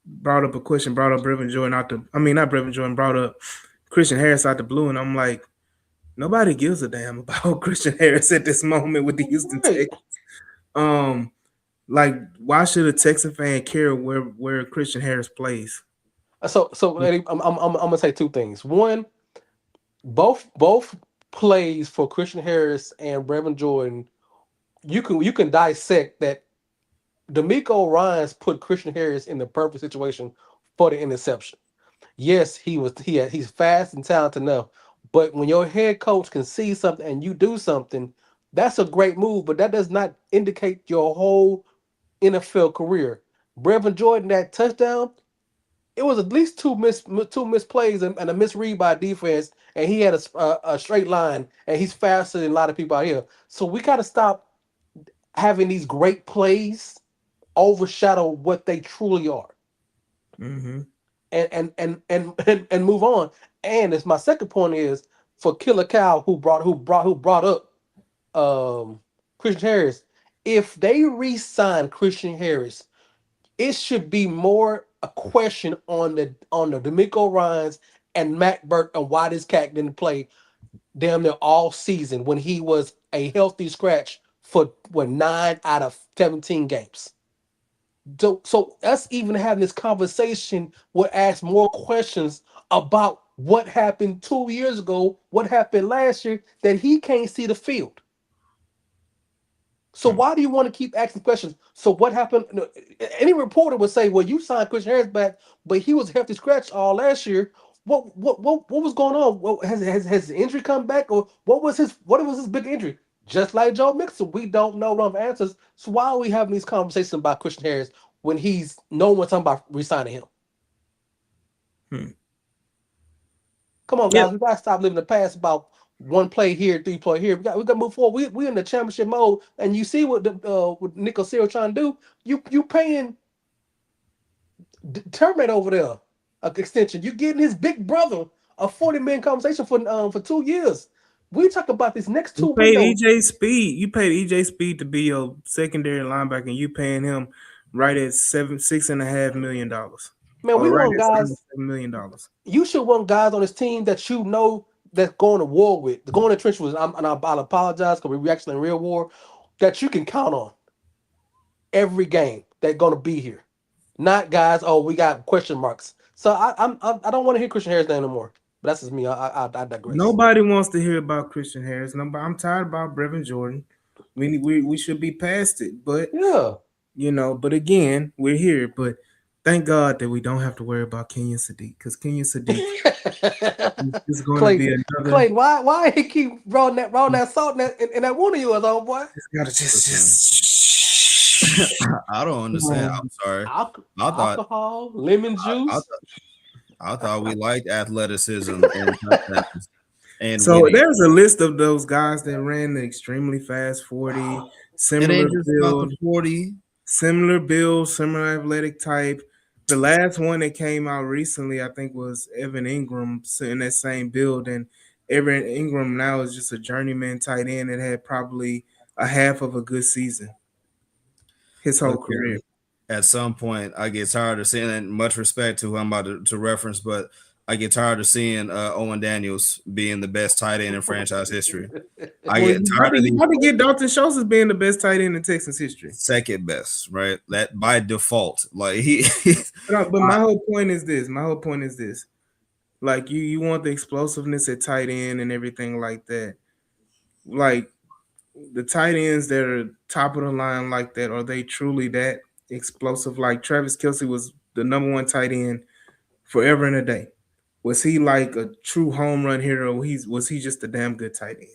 brought up a question, brought up Brevin Jordan not Brevin Jordan, brought up Christian Harris out the blue, and I'm like, nobody gives a damn about Christian Harris at this moment with the Houston Right. Texans. Um, like, why should a Texan fan care where Christian Harris plays? So Eddie, I'm gonna say two things. One, both plays for Christian Harris and Brevin Jordan, you can dissect that. D'Amico Ryans put Christian Harris in the perfect situation for the interception. Yes, he's fast and talented enough, but when your head coach can see something and you do something, that's a great move. But that does not indicate your whole NFL career. Brevin Jordan, that touchdown, it was at least two misplays and a misread by defense, and he had a straight line, and he's faster than a lot of people out here. So we got to stop having these great plays overshadow what they truly are, Mm-hmm. and move on. And as my second point is for Killer Cow, who brought up Christian Harris. If they re-sign Christian Harris, it should be more a question on the D'Amico Ryans and Matt Burke and why this cat didn't play damn near all season when he was a healthy scratch for 9 out of 17 games. So us even having this conversation would ask more questions about what happened 2 years ago, what happened last year, that he can't see the field. So why do you want to keep asking questions? So what happened? Any reporter would say, "Well, you signed Christian Harris back, but he was a hefty scratch all last year. What was going on? Has the injury come back, or what was his big injury?" Just like Joe Mixon, we don't know enough answers. So why are we having these conversations about Christian Harris when he's no one talking about resigning him? Hmm. Come on, Yeah, guys, we gotta stop living the past about one play here, three play here. We gotta move forward. We in the championship mode, and you see what Nick Osiro trying to do. You paying Terminator over there extension. You getting his big brother a 40 million compensation for 2 years. We talk about this next you two paid windows. EJ Speed. You paid EJ Speed to be your secondary linebacker, and you paying him right at $6.5 million, Man, we or right want at guys. $7 million. You should want guys on this team that you know that's going to war with. The going to trench was. I'll apologize because we're actually in real war. That you can count on every game. They're going to be here. Not guys. Oh, we got question marks. So I don't want to hear Christian Harris name anymore. But that's just me. I digress. Nobody wants to hear about Christian Harris. Nobody, I'm tired about Brevin Jordan. We should be past it, but Yeah. but again, we're here. But thank God that we don't have to worry about Kenyon Sadiq, because Kenyon Sadiq is going to be Clayton, another. Clayton, why he keep rolling that salt in that wound of yours, old boy? It's got to Listen, just. I don't understand. I'm sorry. I thought Alcohol, lemon I juice. thought I thought we liked athleticism and touchdowns and So winning. there's a list of those guys that ran the extremely fast 40, It similar ain't just about the build, 40. similar athletic type. The last one that came out recently, I think, was Evan Ingram in that same build. And Evan Ingram now is just a journeyman tight end that had probably a half of a good season his whole Look career. here. At some point, I get tired of seeing it. Much respect to who I'm about to reference, but I get tired of seeing Owen Daniels being the best tight end in franchise history. I Well, get tired of you these about to get Dalton Schultz as being the best tight end in Texas history. second best, right? That by default, like he. But my whole point is this. Like you want the explosiveness at tight end and everything like that. Like the tight ends that are top of the line like that, are they truly that explosive? Like Travis Kelsey was the number one tight end forever and a day. Was he like a true home run hitter, or was he just a damn good tight end?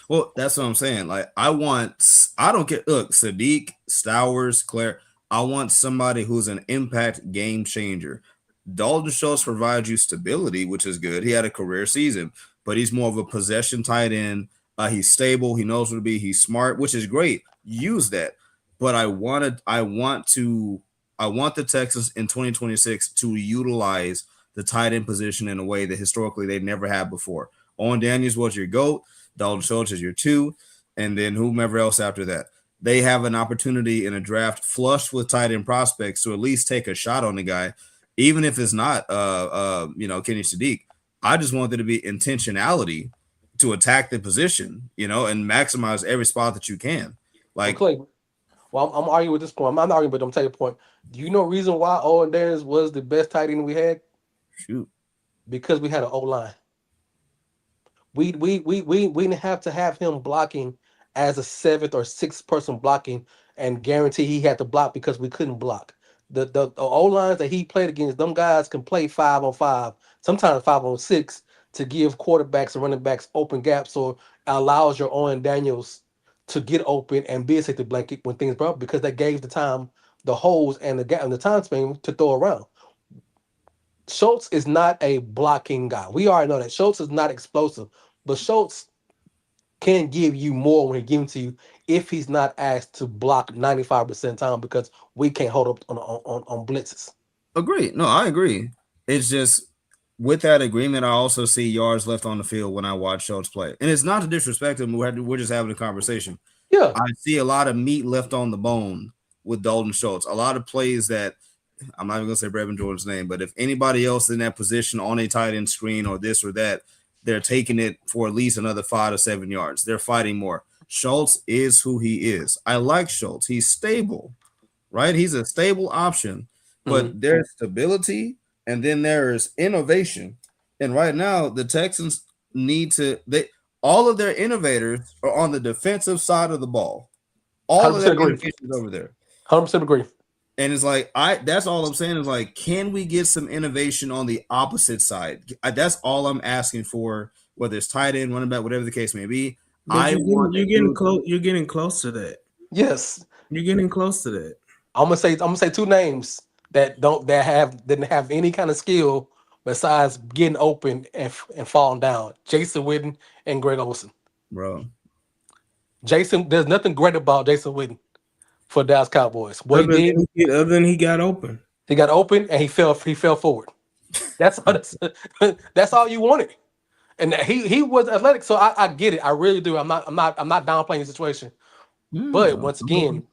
Well, that's what I'm saying. Like, I don't care. Look, Sadiq, Stowers, Claire, I want somebody who's an impact game changer. Dalton Schultz provides you stability, which is good. He had a career season, but he's more of a possession tight end. He's stable. He knows what to be. He's smart, which is great. Use that. But I want the Texans in 2026 to utilize the tight end position in a way that historically they never had before. Owen Daniels was your GOAT. Dalton Schultz is your 2, and then whomever else after that. They have an opportunity in a draft flushed with tight end prospects to at least take a shot on the guy, even if it's not Kenny Sadiq. I just want there to be intentionality to attack the position, and maximize every spot that you can. Like, Clay, I'm arguing with this point. I'm not arguing, but I'm telling you a point. Do you know the reason why Owen Daniels was the best tight end we had? shoot. Because we had an O line. We didn't have to have him blocking as a 7th or 6th person blocking and guarantee he had to block because we couldn't block. The O lines that he played against, them guys can play 5-on-5, sometimes 5-on-6 to give quarterbacks and running backs open gaps, so allows your Owen Daniels to get open and be a safety blanket when things broke because that gave the time the holes and the gap and the time span to throw around. Schultz is not a blocking guy. We already know that Schultz is not explosive, but Schultz can give you more when he gives to you if he's not asked to block 95% of the time because we can't hold up on blitzes. Agree. No, I agree. It's just with that agreement, I also see yards left on the field when I watch Schultz play. And it's not to disrespect him. We're just having a conversation. Yeah. I see a lot of meat left on the bone with Dalton Schultz. A lot of plays that I'm not even going to say Brevin Jordan's name, but if anybody else in that position on a tight end screen or this or that, they're taking it for at least another 5 to 7 yards. They're fighting more. Schultz is who he is. I like Schultz. He's stable, right? He's a stable option, but there's stability and then there's innovation. And right now, the Texans need all of their innovators are on the defensive side of the ball. All of their innovations over there. 100% agree. And it's like, that's all I'm saying is like, can we get some innovation on the opposite side? That's all I'm asking for, whether it's tight end, running back, whatever the case may be. You're getting close. You're getting close to that. Yes, you're getting close to that. I'm gonna say 2 names that didn't have any kind of skill besides getting open and falling down. Jason Witten and Greg Olsen. Bro. Jason, there's nothing great about Jason Witten for Dallas Cowboys. What other than he got open. He got open and he fell forward. That's all you wanted. And he was athletic, so I get it. I really do. I'm not downplaying the situation. But once again,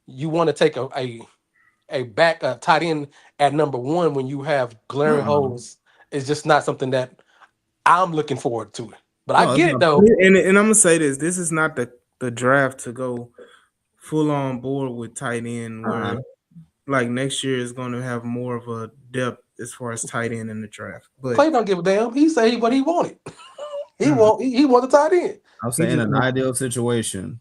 you want to take a back tight end at number 1 when you have glaring holes. It's just not something that I'm looking forward to. But I get it though. And I'm gonna say this: this is not the draft to go full on board with tight end, where like next year is going to have more of a depth as far as tight end in the draft. But Clay don't give a damn. He say what he wanted. He want the tight end. I'm saying in an ideal situation,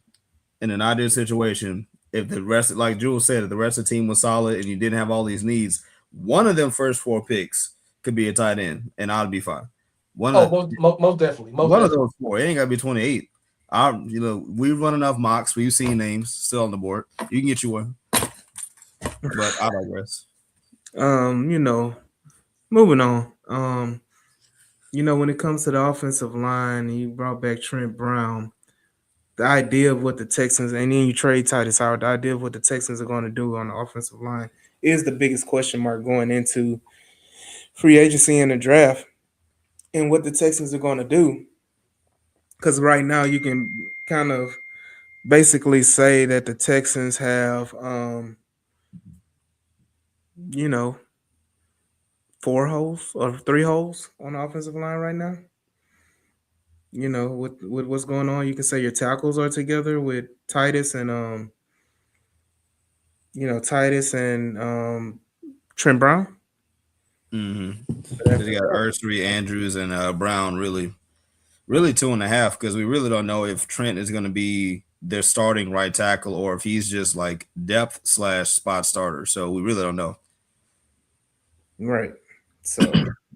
if the rest, like Jules said, if the rest of the team was solid and you didn't have all these needs, one of them first 4 picks could be a tight end, and I'd be fine. Most definitely. One of those 4. It ain't got to be 28. We run enough mocks. We've seen names still on the board. You can get you one. But I digress. Moving on. When it comes to the offensive line, you brought back Trent Brown. The idea of what the Texans, and then you trade Titus Howard, the idea of what the Texans are going to do on the offensive line is the biggest question mark going into free agency and the draft, and what the Texans are going to do. Because right now you can kind of basically say that the Texans have, 4 holes or 3 holes on the offensive line right now. With what's going on, you can say your tackles are together with Titus and Trent Mm-hmm. You got Ursary, Andrews, and Brown really Really 2.5, because we really don't know if Trent is going to be their starting right tackle or if he's just like depth slash spot starter. So we really don't know, Right. So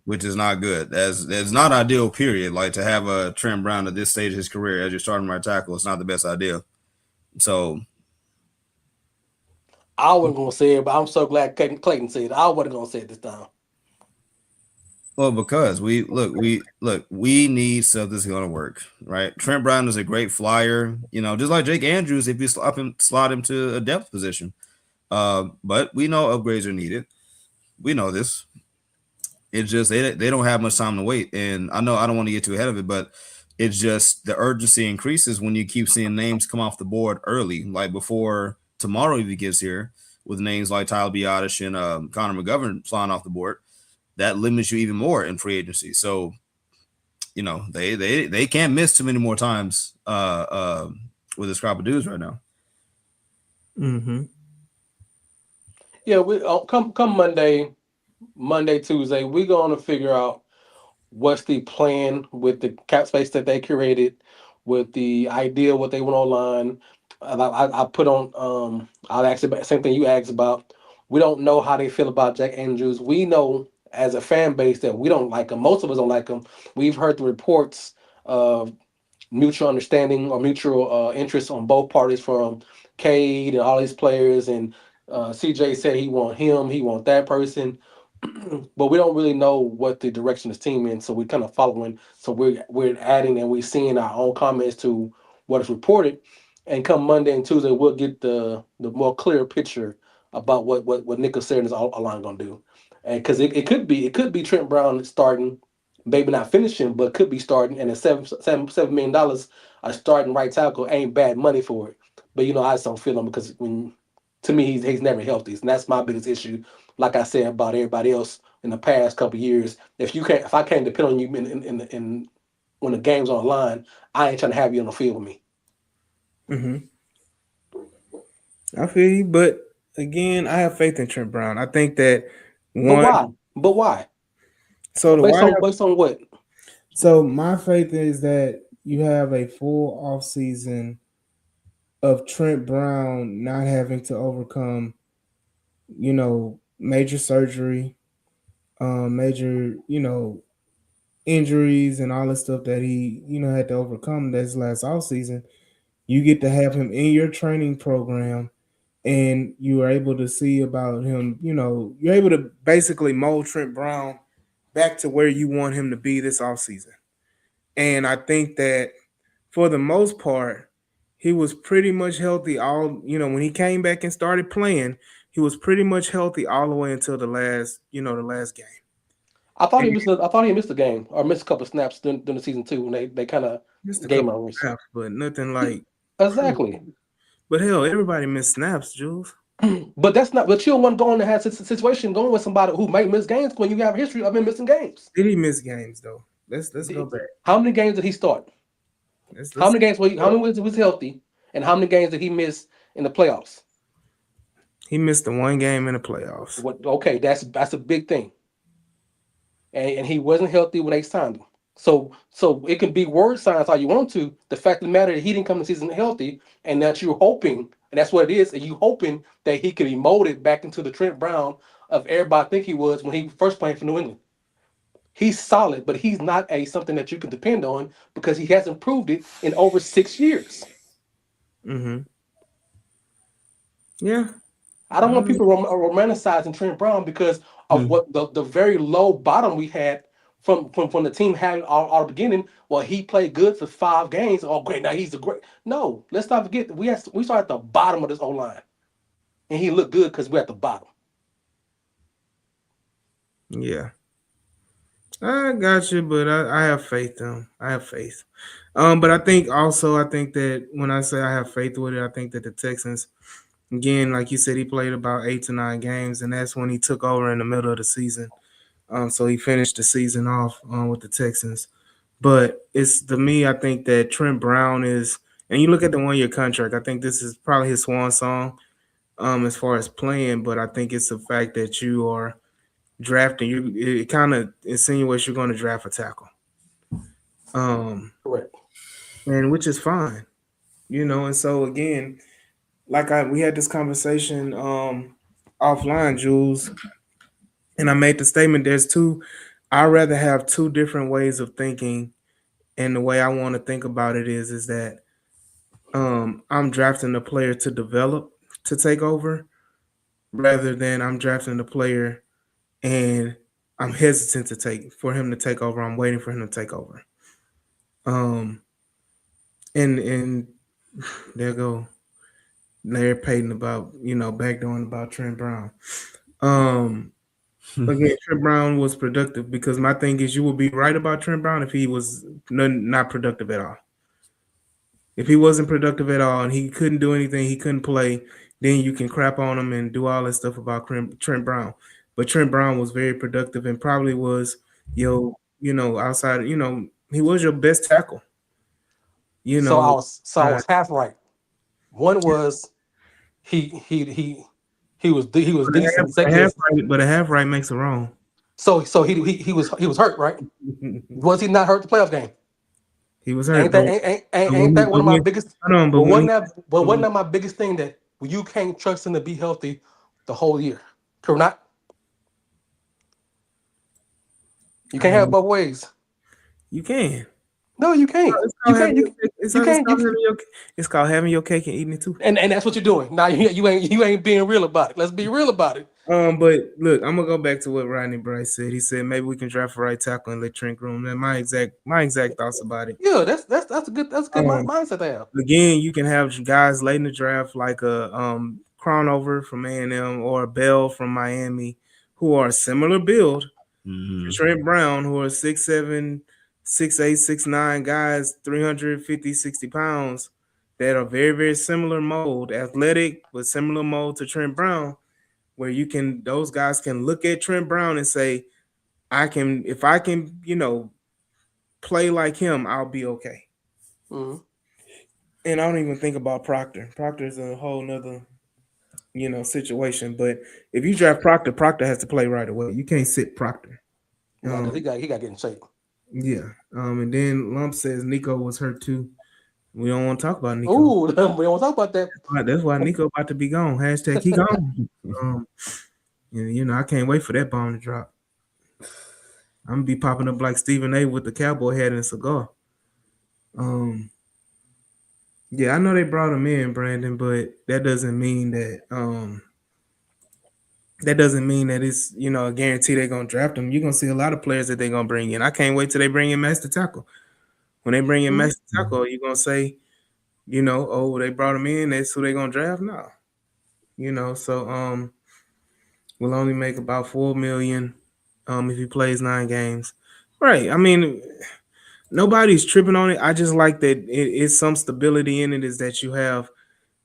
which is not good. That's not ideal. Period. Like to have a Trent Brown at this stage of his career as your starting right tackle, it's not the best idea. So I wasn't gonna say it, but I'm so glad Clayton said it. I wasn't gonna say it this time. well, because we need stuff that's going to work, right? Trent Brown is a great flyer, just like Jake Andrews if you slot him to a depth position. But we know upgrades are needed. We know this. It's just they don't have much time to wait, and I know I don't want to get too ahead of it, but it's just the urgency increases when you keep seeing names come off the board early, like before tomorrow even gets here, with names like Tyler Biadasz and Connor McGovern flying off the board. That limits you even more in free agency. So they can't miss too many more times with this crop of dudes right now. mm-hmm. Yeah, we come Monday, Tuesday, we're gonna figure out what's the plan with the cap space that they curated, with the idea what they want online. I put on I'll ask about same thing you asked about. We don't know how they feel about Jack Andrews. We know as a fan base that we don't like him. Most of us don't like him. We've heard the reports of mutual understanding or mutual interest on both parties from Cade and all these players. And CJ said he want him, he want that person, but we don't really know what the direction this team in. So we're kind of following. So we're adding and we're seeing our own comments to what is reported. And come Monday and Tuesday, we'll get the more clear picture about what Nick Casares and his line gonna do. And because it could be Trent Brown starting, maybe not finishing, but could be starting, and the $7 million a starting right tackle ain't bad money for it. But I just don't feel him because to me he's never healthy, and that's my biggest issue. Like I said about everybody else in the past couple of years, if I can't depend on you in when the game's on the line, I ain't trying to have you on the field with me. Mm-hmm. I feel you, but again, I have faith in Trent Brown. I think that But one. why? But why? So the Based why? on based on what? So my faith is that you have a full off season of Trent Brown not having to overcome, major surgery, major, injuries and all the stuff that he, had to overcome this last off season. You get to have him in your training program and you are able to see about him, you're able to basically mold Trent Brown back to where you want him to be this offseason. And I think that for the most part, he was pretty much healthy when he came back and started playing, he was pretty much healthy all the way until the last game. I And thought he missed a game or missed a couple of snaps during the season too when they kind of missed a game couple runners. of snaps, but nothing like crazy. Exactly. But hell, everybody missed snaps, Jules. But that's not. But you don't want to go in and have a situation going with somebody who might miss games when you have a history of him missing games. Did he miss games though? Let's go back. How many games did he start? How Let's many games? How many was healthy? And how many games did he miss in the playoffs? He missed the one game in the playoffs. What? Okay, that's a big thing. And he wasn't healthy when they signed him. So it can be word signs all you want to. The fact of the matter that he didn't come to the season healthy, and that you're hoping, and that's what it is, and you hoping that he could be molded back into the Trent Brown of everybody think he was when he first played for New England. He's solid, but he's not a something that you can depend on because he hasn't proved it in over 6 years. Mm-hmm. Yeah. I don't want people romanticizing Trent Brown because of what the very low bottom we had from the team had all the beginning. Well, he played good for 5 games. Oh, great! Now he's a great. No, let's not forget that we started at the bottom of this O line, and he looked good because we're at the bottom. Yeah. I got you, but I have faith in him. I have faith. But I think that when I say I have faith with it, I think that the Texans, again, like you said, he played about 8 to 9 games, and that's when he took over in the middle of the season. So he finished the season off with the Texans. But it's to me, I think that Trent Brown is, and you look at the 1 year contract. I think this is probably his swan song as far as playing. But I think it's the fact that you are drafting. It kind of insinuates you're going to draft a tackle. Correct. and which is fine, And so again, we had this conversation offline, Jules, and I made the statement. I'd rather have two different ways of thinking, and the way I want to think about it is that I'm drafting the player to develop to take over, rather than I'm drafting the player and I'm hesitant for him to take over. I'm waiting for him to take over. Um, and there go Larry Payton about backdooring about Trent Brown. Again, Trent Brown was productive, because my thing is, you would be right about Trent Brown if he was not productive at all. If he wasn't productive at all and he couldn't do anything, he couldn't play, then you can crap on him and do all that stuff about Trent Brown. But Trent Brown was very productive and probably was outside. He was your best tackle. So I was half right. One was he was decent. Second is, But a half right makes a wrong. so he was hurt, right? Was he not hurt the playoff game? He was hurt. Ain't that one of my biggest? But wasn't that my biggest thing, that you can't trust him to be healthy the whole year? Correct? Not. You can't have both ways. You can. No, you can't. It's called having your cake and eating it too. And that's what you're doing. Now you ain't being real about it. Let's be real about it. But look, I'm gonna go back to what Rodney Bryce said. He said maybe we can draft a right tackle and let Trent groom. And my exact thoughts about it. Yeah, that's a good mindset to have. Again, you can have guys late in the draft like a Cronover from A&M or a Bell from Miami, who are a similar build. Trent Brown, who are 6'7", 6'8", 6'9" guys, 350, 60 pounds, that are very, very similar mold, athletic, but similar mold to Trent Brown, where those guys can look at Trent Brown and say, if I can, play like him, I'll be okay. Mm-hmm. And I don't even think about Proctor. Proctor's a whole nother, situation. But if you draft Proctor has to play right away. You can't sit Proctor. No, he got to get in shape. Yeah. And then Lump says Nico was hurt too. We don't want to talk about Nico. Ooh, we don't want to talk about that. That's why Nico about to be gone. # he gone. And I can't wait for that bomb to drop. I'm gonna be popping up like Stephen A with the cowboy hat and a cigar. Yeah, I know they brought him in, Brandon, but that doesn't mean that it's a guarantee they're gonna draft him. You're gonna see a lot of players that they're gonna bring in. I can't wait till they bring in Master Tackle. When they bring in Master Tackle, you're gonna say, oh, they brought him in, that's who they're gonna draft now. So we'll only make about $4 million if he plays 9 games. Right. I mean, nobody's tripping on it. I just like that it's some stability in it, is that you have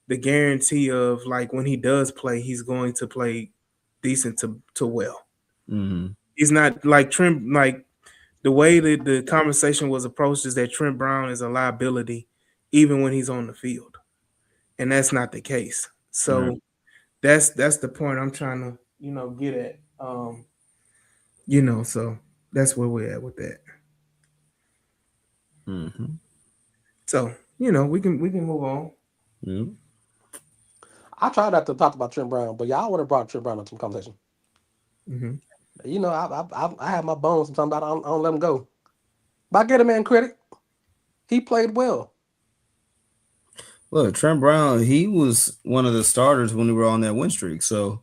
the guarantee of, like, when he does play, he's going to play decent to well. Mm-hmm. He's not like Trent, like the way that the conversation was approached is that Trent Brown is a liability even when he's on the field. And that's not the case. So that's the point I'm trying to, get at. So that's where we're at with that. Mm-hmm. So, we can move on. Mm-hmm. I tried not to talk about Trent Brown, but y'all would have brought Trent Brown into some conversation. Mm-hmm. I have my bones sometimes. I don't let him go. But I get a man credit. He played well. Look, Trent Brown, he was one of the starters when we were on that win streak. So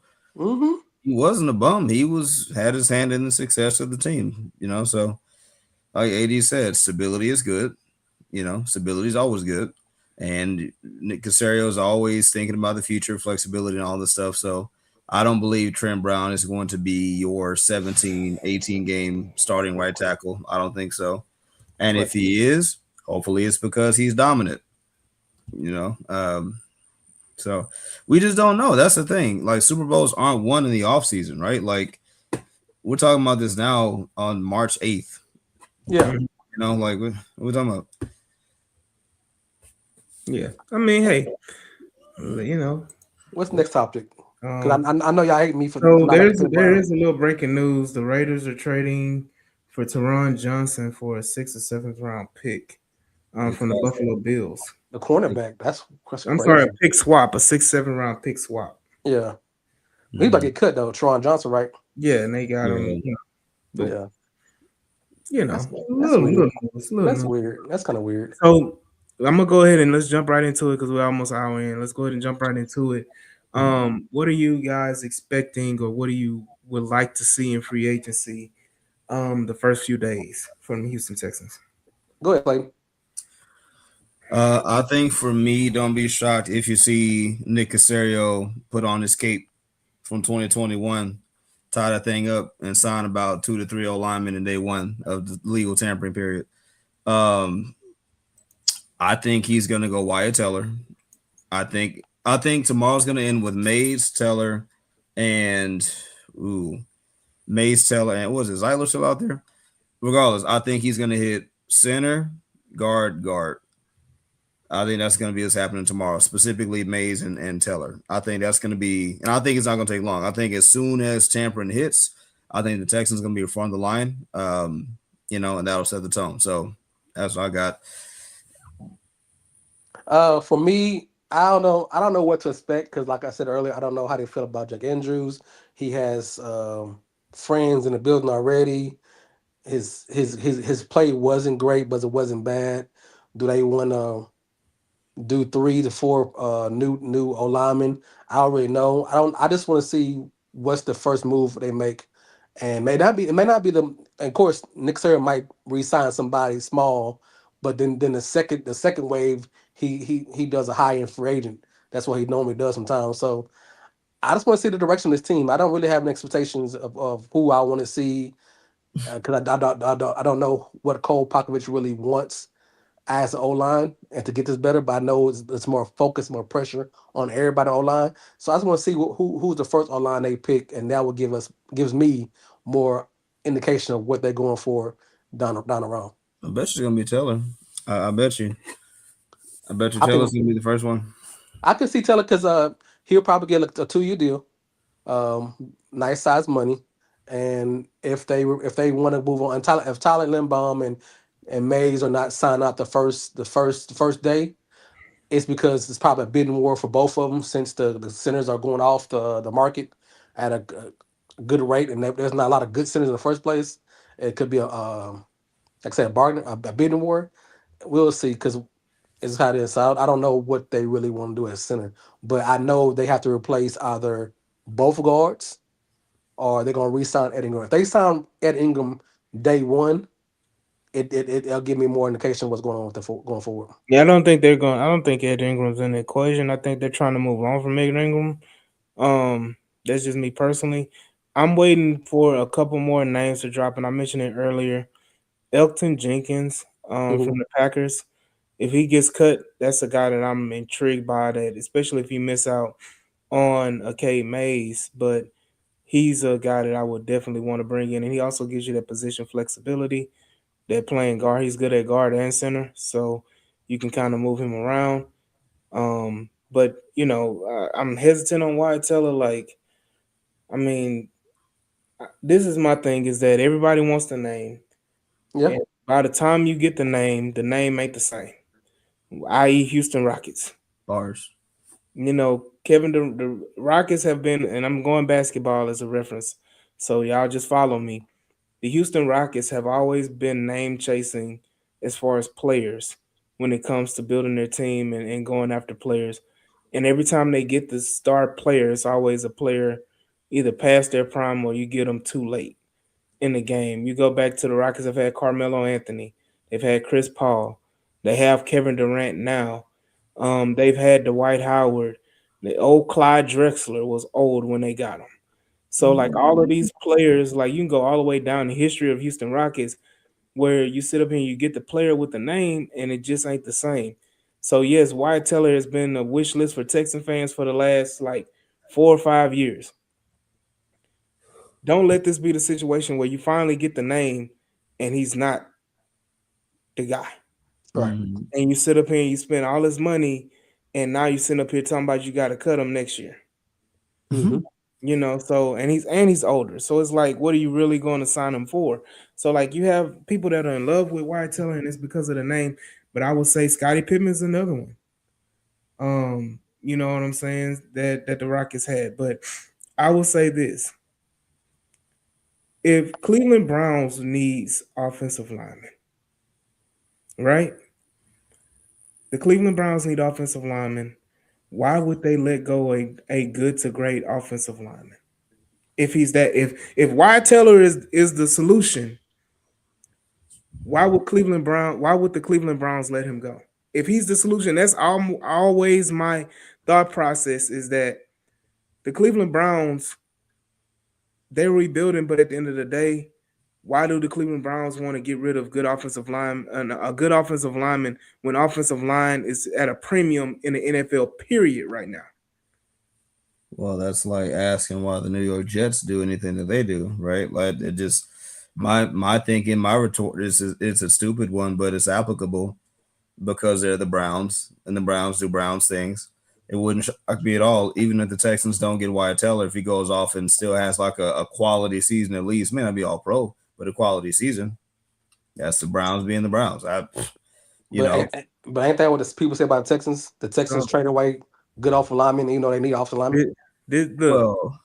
he wasn't a bum. He had his hand in the success of the team. So like AD said, stability is good. Stability is always good. And Nick Caserio is always thinking about the future, flexibility, and all this stuff. So I don't believe Trent Brown is going to be your 17, 18 game starting right tackle. I don't think so. And if he is, hopefully it's because he's dominant. So we just don't know. That's the thing. Like, Super Bowls aren't won in the offseason, right? Like, we're talking about this now on March 8th. Yeah. Like, what we're talking about. Yeah. I mean, hey, What's the next topic? Because I know y'all hate me for. So there is a little breaking news. The Raiders are trading for Teron Johnson for a 6th or 7th round pick Good from the call. Buffalo Bills. The cornerback. That's I'm sorry, crazy. a pick swap, a 6th, 7th round pick swap. Yeah. He's about to Mhm. get cut though. Tron Johnson, right? Yeah, and they got him. Yeah. But Yeah. a That's little weird. news, little That's news. weird. That's kind of weird. So I'm gonna go ahead and let's jump right into it because we're almost an hour in. Let's go ahead and jump right into it. What are you guys expecting, or what do you would like to see in free agency? The first few days from the Houston Texans. Go ahead, Clayton. I think for me, don't be shocked if you see Nick Casario put on his cape from 2021, tie that thing up, and sign about 2 to 3 linemen in day one of the legal tampering period. Um, I think he's gonna go Wyatt Teller. I think tomorrow's gonna end with Mays, Teller, and ooh, Mays, Teller, and was it Zeiler still out there? Regardless, I think he's gonna hit center, guard, guard. I think that's going to be what's happening tomorrow, specifically Mays and Teller. I think that's going to be, and I think it's not going to take long. I think as soon as tampering hits, I think the Texans going to be in front of the line, and that'll set the tone. So that's what I got. For me, I don't know. I don't know what to expect because, like I said earlier, I don't know how they feel about Jack Andrews. He has friends in the building already. His play wasn't great, but it wasn't bad. Do they want to do 3 to 4 new O linemen? I already know. I don't. I just want to see what's the first move they make, and it may not be the. And of course, Nick Sir might re-sign somebody small, but then the second wave he does a high end free agent. That's what he normally does sometimes. So I just want to see the direction of this team. I don't really have any expectations of who I want to see because I don't know what Cole Popovich really wants as an O line and to get this better, but I know it's more focus, more pressure on everybody O line. So I just want to see who's the first O line they pick, and that will gives me more indication of what they're going for down the road. I bet you it's going to be Teller. I bet you. I bet you I Teller's think going to be the first one. I could see Taylor because he'll probably get a 2 year deal, nice size money, and if they want to move on, and if Tyler Lindbaum and Mays are not signed out the first day, it's because it's probably a bidding war for both of them since the centers are going off the market at a good rate, and there's not a lot of good centers in the first place. It could be like I said, a bidding war. We'll see because it's how it is. So I don't know what they really want to do at center, but I know they have to replace either both guards or they're gonna re-sign Ed Ingram. If they sign Ed Ingram day one, it'll give me more indication of what's going on with going forward. Yeah, I don't think they're going. I don't think Ed Ingram's in the equation. I think they're trying to move on from Ed Ingram. That's just me personally. I'm waiting for a couple more names to drop, and I mentioned it earlier. Elton Jenkins, Mhm. from the Packers. If he gets cut, that's a guy that I'm intrigued by. That, especially if you miss out on a K Mays, but he's a guy that I would definitely want to bring in, and he also gives you that position flexibility. That playing guard, he's good at guard and center, so you can kind of move him around. But I'm hesitant on Wyatt Teller. Like, I mean, this is my thing: is that everybody wants the name, Yeah. and by the time you get the name ain't the same. I.e., Houston Rockets. Bars. Kevin, the Rockets have been, and I'm going basketball as a reference, so y'all just follow me. The Houston Rockets have always been name chasing as far as players when it comes to building their team and going after players. And every time they get the star player, it's always a player either past their prime or you get them too late in the game. You go back to the Rockets have had Carmelo Anthony, they've had Chris Paul, they have Kevin Durant now. They've had Dwight Howard. The old Clyde Drexler was old when they got him. So like all of these players, like you can go all the way down the history of Houston Rockets, where you sit up here and you get the player with the name, and it just ain't the same. So yes, Wyatt Teller has been a wish list for Texan fans for the last like 4 or 5 years. Don't let this be the situation where you finally get the name and he's not the guy. Right. Mhm. And you sit up here and you spend all this money, and now you sit up here talking about you got to cut him next year. Hmm. You know, so and he's older. So it's like, what are you really going to sign him for? So like you have people that are in love with Wyatt Teller, and it's because of the name. But I would say Scottie Pippen's another one. You know what I'm saying? That the Rockets had. But I will say this. If Cleveland Browns needs offensive linemen, right? The Cleveland Browns need offensive linemen. Why would they let go a good to great offensive lineman? If he's that if Wyatt Teller is the solution, why would the Cleveland Browns let him go? If he's the solution, that's always my thought process is that the Cleveland Browns, they're rebuilding, but at the end of the day, why do the Cleveland Browns want to get rid of good offensive line and a good offensive lineman when offensive line is at a premium in the NFL period right now? Well, that's like asking why the New York Jets do anything that they do, right? Like it just my thinking, my retort is it's a stupid one, but it's applicable because they're the Browns and the Browns do Browns things. It wouldn't shock me at all, even if the Texans don't get Wyatt Teller, if he goes off and still has like a quality season at least, may not be all pro, but a quality season. That's the Browns being the Browns. You But know, ain't that what the people say about the Texans? The Texans So trade away good offensive linemen, you know they need offensive linemen. look, well,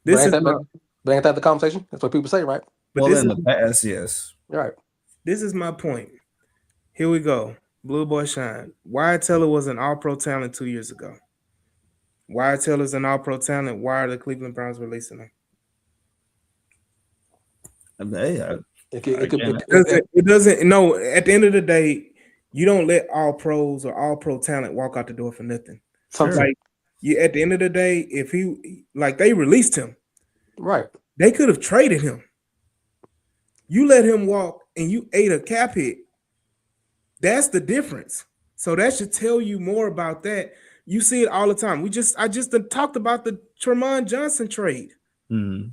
But this is my ain't that the conversation? That's what people say, right? but well, in the past, yes. Right. this is my point. Here we go. Blue Boy Shine. Wyatt Teller was an all pro talent 2 years ago. Wyatt Teller's an all pro talent. Why are the Cleveland Browns releasing him? I mean, hey, again, It doesn't no, at the end of the day, you don't let all pros or all pro talent walk out the door for nothing. sure. Like you at the end of the day, if he like they released him, Right. they could have traded him. You let him walk and you ate a cap hit. That's the difference. So that should tell you more about that. You see it all the time. I just talked about the Tremont Johnson trade. Mhm.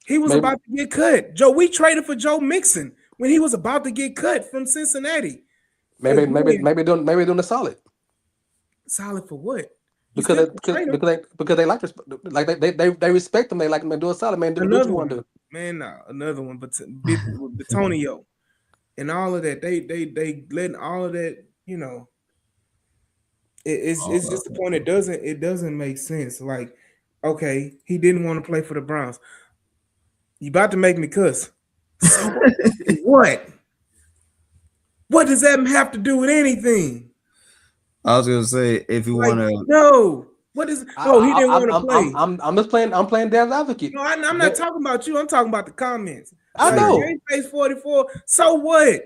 He was Maybe about to get cut. We traded for Joe Mixon when he was about to get cut from Cincinnati. maybe doing a solid. Solid for what? You Because still they can trade him. because they like they respect them. They like them. They do a solid, man. Do what Another you want to one, do. man. Another one. But Betonio and all of that. They letting all of that. You know, it's just the point. It doesn't make sense. Like, okay, he didn't want to play for the Browns. You about to make me cuss. So what? What does that have to do with anything? I was gonna say if you Like, want to, no. What is? Oh, he didn't want to play. I'm just playing. I'm playing devil's advocate. No, I'm not talking about you. I'm talking about the comments. I Like, know. Game Face 44. So what?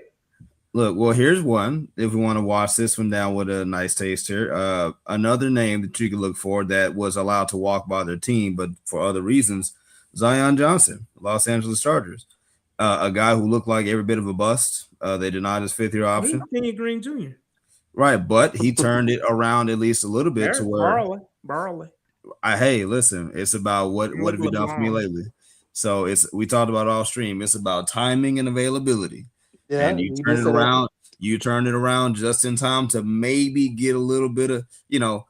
look, well, here's one. If we want to wash this one down with a nice taste here, another name that you could look for that was allowed to walk by their team, but for other reasons, Zion Johnson, Los Angeles Chargers, a guy who looked like every bit of a bust. They denied his fifth-year option, Kenny Green Jr. right? But he turned it around at least a little bit to where, Barley. hey, listen, it's about what have you done for me lately? So we talked about all stream. It's about timing and availability. Yeah, And you turn it around. You turn it around just in time to maybe get a little bit of,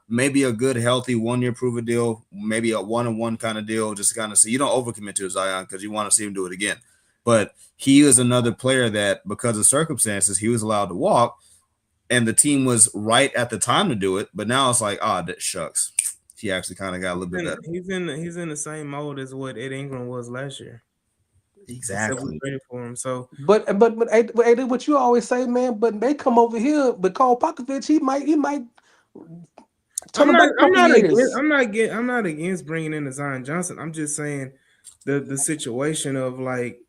maybe a good, healthy 1 year prove a deal, maybe a 1-on-1 kind of deal, just to kind of see. You don't overcommit to Zion because you want to see him do it again. But he is another player that, because of circumstances, he was allowed to walk, and the team was right at the time to do it. But now it's like, that shucks. He actually kind of got a little bit better. He's in the same mode as what Ed Ingram was last year. Exactly. Ready for him. So, but what you always say, man. But they come over here, but Carl Popovich, he might turn back. I'm not against bringing in the Zion Johnson. I'm just saying the situation of like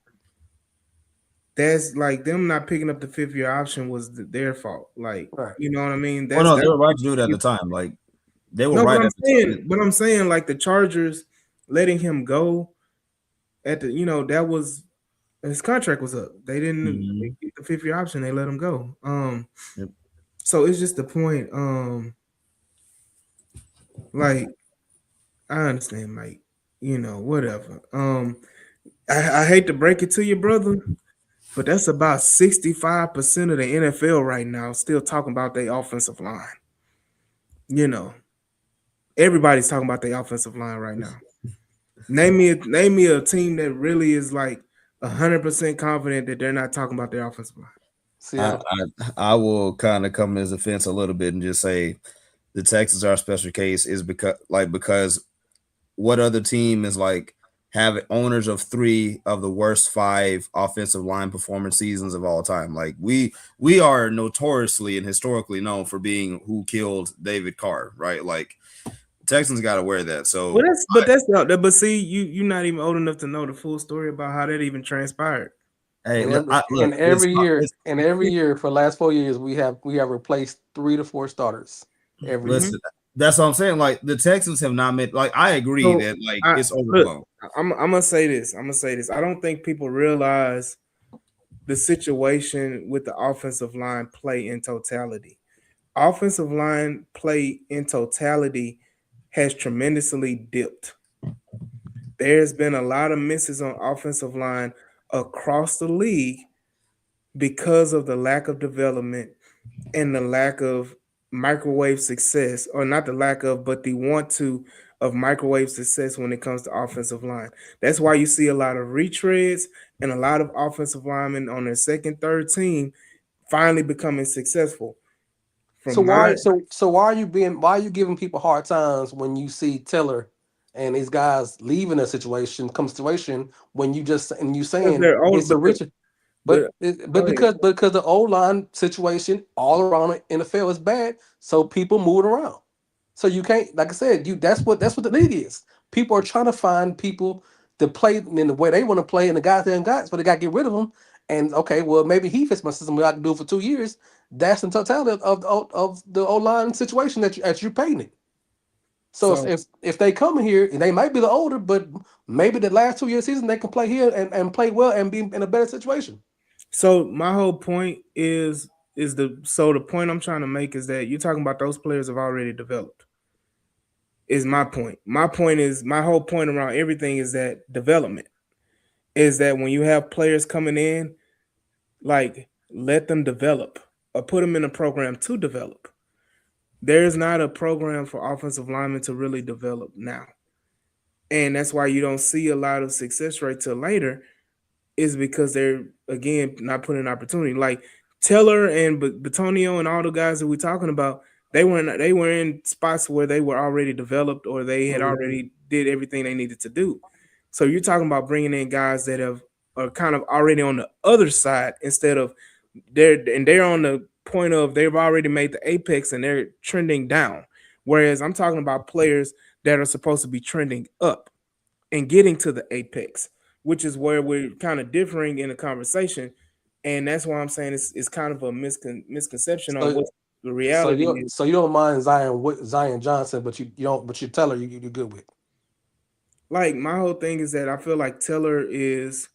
that's like them not picking up the 5th-year option was their fault. Like, right. You know what I mean? They were right to do it at the time. Like they were right at the time. But I'm saying like the Chargers letting him go at the that was his contract was up. They didn't get the 5th-year option. They let him go. So it's just the point. Like I understand, Mike. Whatever. I hate to break it to you, brother, but that's about 65% of the NFL right now still talking about their offensive line. Everybody's talking about their offensive line right now. Name me a team that really is like 100% confident that they're not talking about their offensive line. Seattle. I will kind of come as a fence a little bit and just say the Texans are a special case is because what other team is like have owners of 3 of the worst 5 offensive line performance seasons of all time. Like we are notoriously and historically known for being who killed David Carr, right? Like Texans got to wear that. So Well, that's not. But see, you're not even old enough to know the full story about how that even transpired. hey, And look, every, look, and every year, it's and every year for the last 4 years, we have replaced 3 to 4 starters every year. listen. That's what I'm saying. Like the Texans have not met. Like I agree So that like I it's look. overblown. I'm gonna say this. I don't think people realize the situation with the offensive line play in totality. Offensive line play in totality has tremendously dipped. There's been a lot of misses on offensive line across the league because of the lack of development and the lack of microwave success, or not the lack of, but the want to of microwave success when it comes to offensive line. That's why you see a lot of retreads and a lot of offensive linemen on their second, third team finally becoming successful. So From my why are you giving people hard times when you see Taylor and these guys leaving a situation when you because saying they're old, it's a rich but but go ahead. because the O line situation all around the NFL is bad, so people moving around. So you can't, like I said, that's what the league is. People are trying to find people to play in the way they want to play, and the guys they ain't got, so they got to get rid of them. And okay, well maybe he fits my system. I can do it for 2 years. That's the totality of the O line situation that you're painting. So So if they come in here and they might be the older, but maybe the last 2 year season they can play here and play well and be in a better situation. so my whole point is the point I'm trying to make is that you're talking about those players have already developed. Is my point. My whole point around everything is that development is that when you have players coming in, like let them develop or put them in a program to develop. There is not a program for offensive linemen to really develop now. And that's why you don't see a lot of success rate till later, is because they're again not putting an opportunity. Like Taylor and Batonio and all the guys that we're talking about, they were in spots where they were already developed or they had Mhm. already did everything they needed to do. So you're talking about bringing in guys that are kind of already on the other side instead of they're on the point of they've already made the apex and they're trending down. Whereas I'm talking about players that are supposed to be trending up and getting to the apex, which is where we're kind of differing in the conversation. And that's why I'm saying it's kind of a misconception on So what the reality is. so you don't mind Zion Johnson, but you don't, but you tell her you're good with. Like my whole thing is that I feel like Taylor is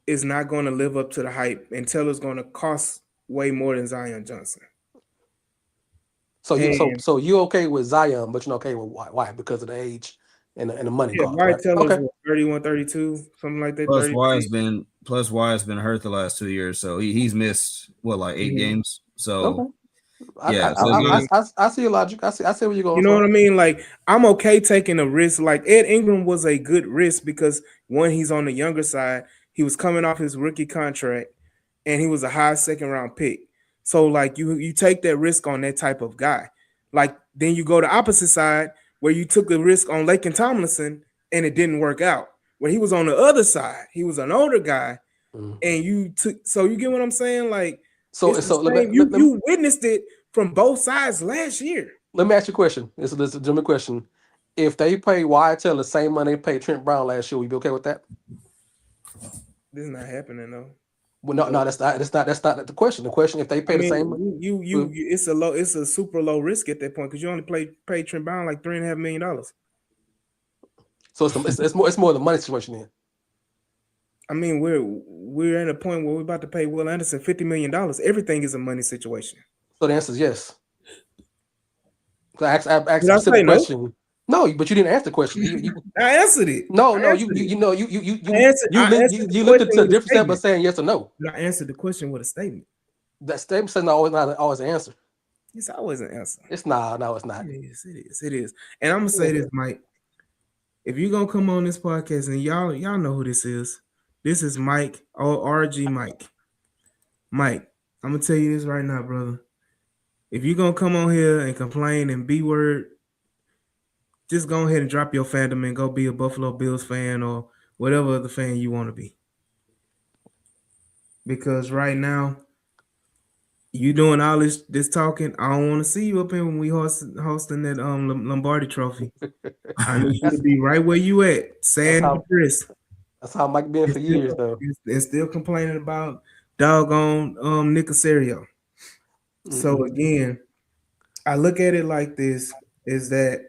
not going to live up to the hype, and Taylor's going to cost way more than Zion Johnson. And So you okay with Zion, but you're not okay with why? Because of the age and the money yeah, cost, White right? Taylor's Okay. what, 31, 32, something like that. Plus, 33. Y has been hurt the last 2 years, so he's missed what like 8 Mhm. games. So Okay. yeah, so it's gonna, I see your logic. I see where you're You going know what from. I mean? Like I'm okay taking a risk. Like Ed Ingram was a good risk because one, he's on the younger side. He was coming off his rookie contract, and he was a high second round pick. So like you take that risk on that type of guy. Like then you go the opposite side where you took a risk on Laken Tomlinson and it didn't work out. Where he was on the other side, he was an older guy, Mhm. and you took. So you get what I'm saying? Like So it's the so let me same. You witnessed it from both sides last year. let me ask you a question. This is a legitimate question. If they pay Wyatt Taylor the same money they paid Trent Brown last year, would you be okay with that? This is not happening though. Well, no, that's not the question. The question, if they I pay the mean, same, it's a super low risk at that point because you only pay Trent Brown like $3.5 million. so it's more the money situation then. I mean, we're at a point where we're about to pay Will Anderson $50 million. Everything is a money situation. So the answer is yes. 'Cause I asked Did a I say simple no? question. No, but you didn't answer the question. You I answered it. no I no answered it. you I answered the you looked question at a with a different step by statement. saying yes or no. But I answered the question with a statement. That statement says not always an answer. It's always an answer. It's not. No, it's not. It is. And I'm gonna say this, Mike. if you're gonna come on this podcast and y'all know who this is. This is Mike, RG Mike. Mike, I'm gonna tell you this right now, brother. If you're gonna come on here and complain and B word, just go ahead and drop your fandom and go be a Buffalo Bills fan or whatever other fan you want to be. Because right now, you doing all this talking. I don't want to see you up here when we hosting that Lombardi Trophy. I need you to That's be right where you at, that's sad and how depressed, that's how Mike been and for years though. still complaining about doggone Nick Casario. So Mm-mm. again, I look at it like this: is that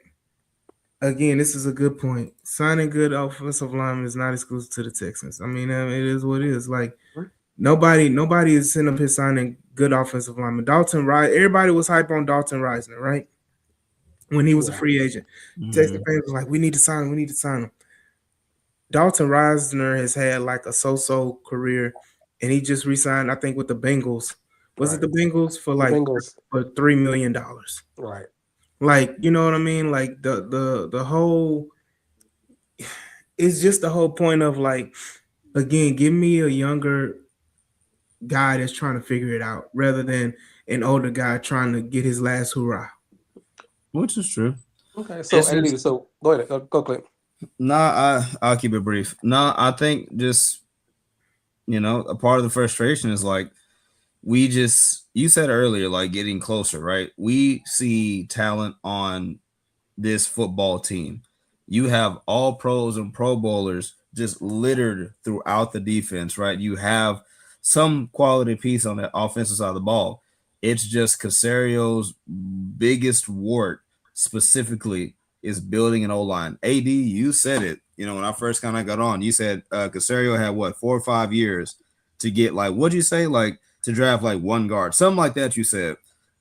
again, this is a good point. Signing good offensive linemen is not exclusive to the Texans. I mean, it is what it is. Like nobody is sitting up here signing good offensive linemen. Dalton Rice, everybody was hype on Dalton Reisner, right? When he was a Yeah, free agent. Texas Mhm. fans was like, we need to sign him, we need to sign him. Dalton Reisner has had like a so-so career, and he just re-signed, I think, with the Bengals. Was it right. the Bengals for The like Bengals, for $3 million? right. Like, you know what I mean? Like the whole it's just the whole point of like, again, give me a younger guy that's trying to figure it out rather than an older guy trying to get his last hurrah. Which is true. Okay, so It's AD, just so go ahead, go Clint. nah. I'll keep it brief. Nah, I think just a part of the frustration is like we just you said earlier, like getting closer, right? We see talent on this football team. You have all pros and pro bowlers just littered throughout the defense, right? You have some quality piece on the offensive side of the ball. It's just Casario's biggest wart specifically is building an O line. AD, you said it. When I first kind of got on, you said Casario had what 4 or 5 years to get like what'd you say like to draft like one guard, something like that. You said,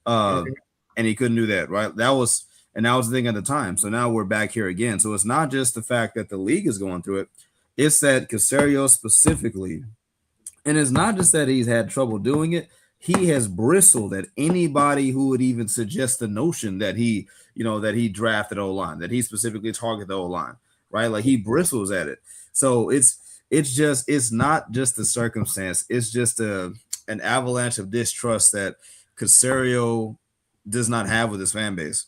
uh, Okay. and he couldn't do that, right? That was the thing at the time. So now we're back here again. So it's not just the fact that the league is going through it; it's that Casario specifically, and it's not just that he's had trouble doing it. He has bristled at anybody who would even suggest the notion that he drafted O line, that he specifically targeted the O line, right? Like he bristles at it. So it's not just the circumstance. It's just an avalanche of distrust that Casario does not have with his fan base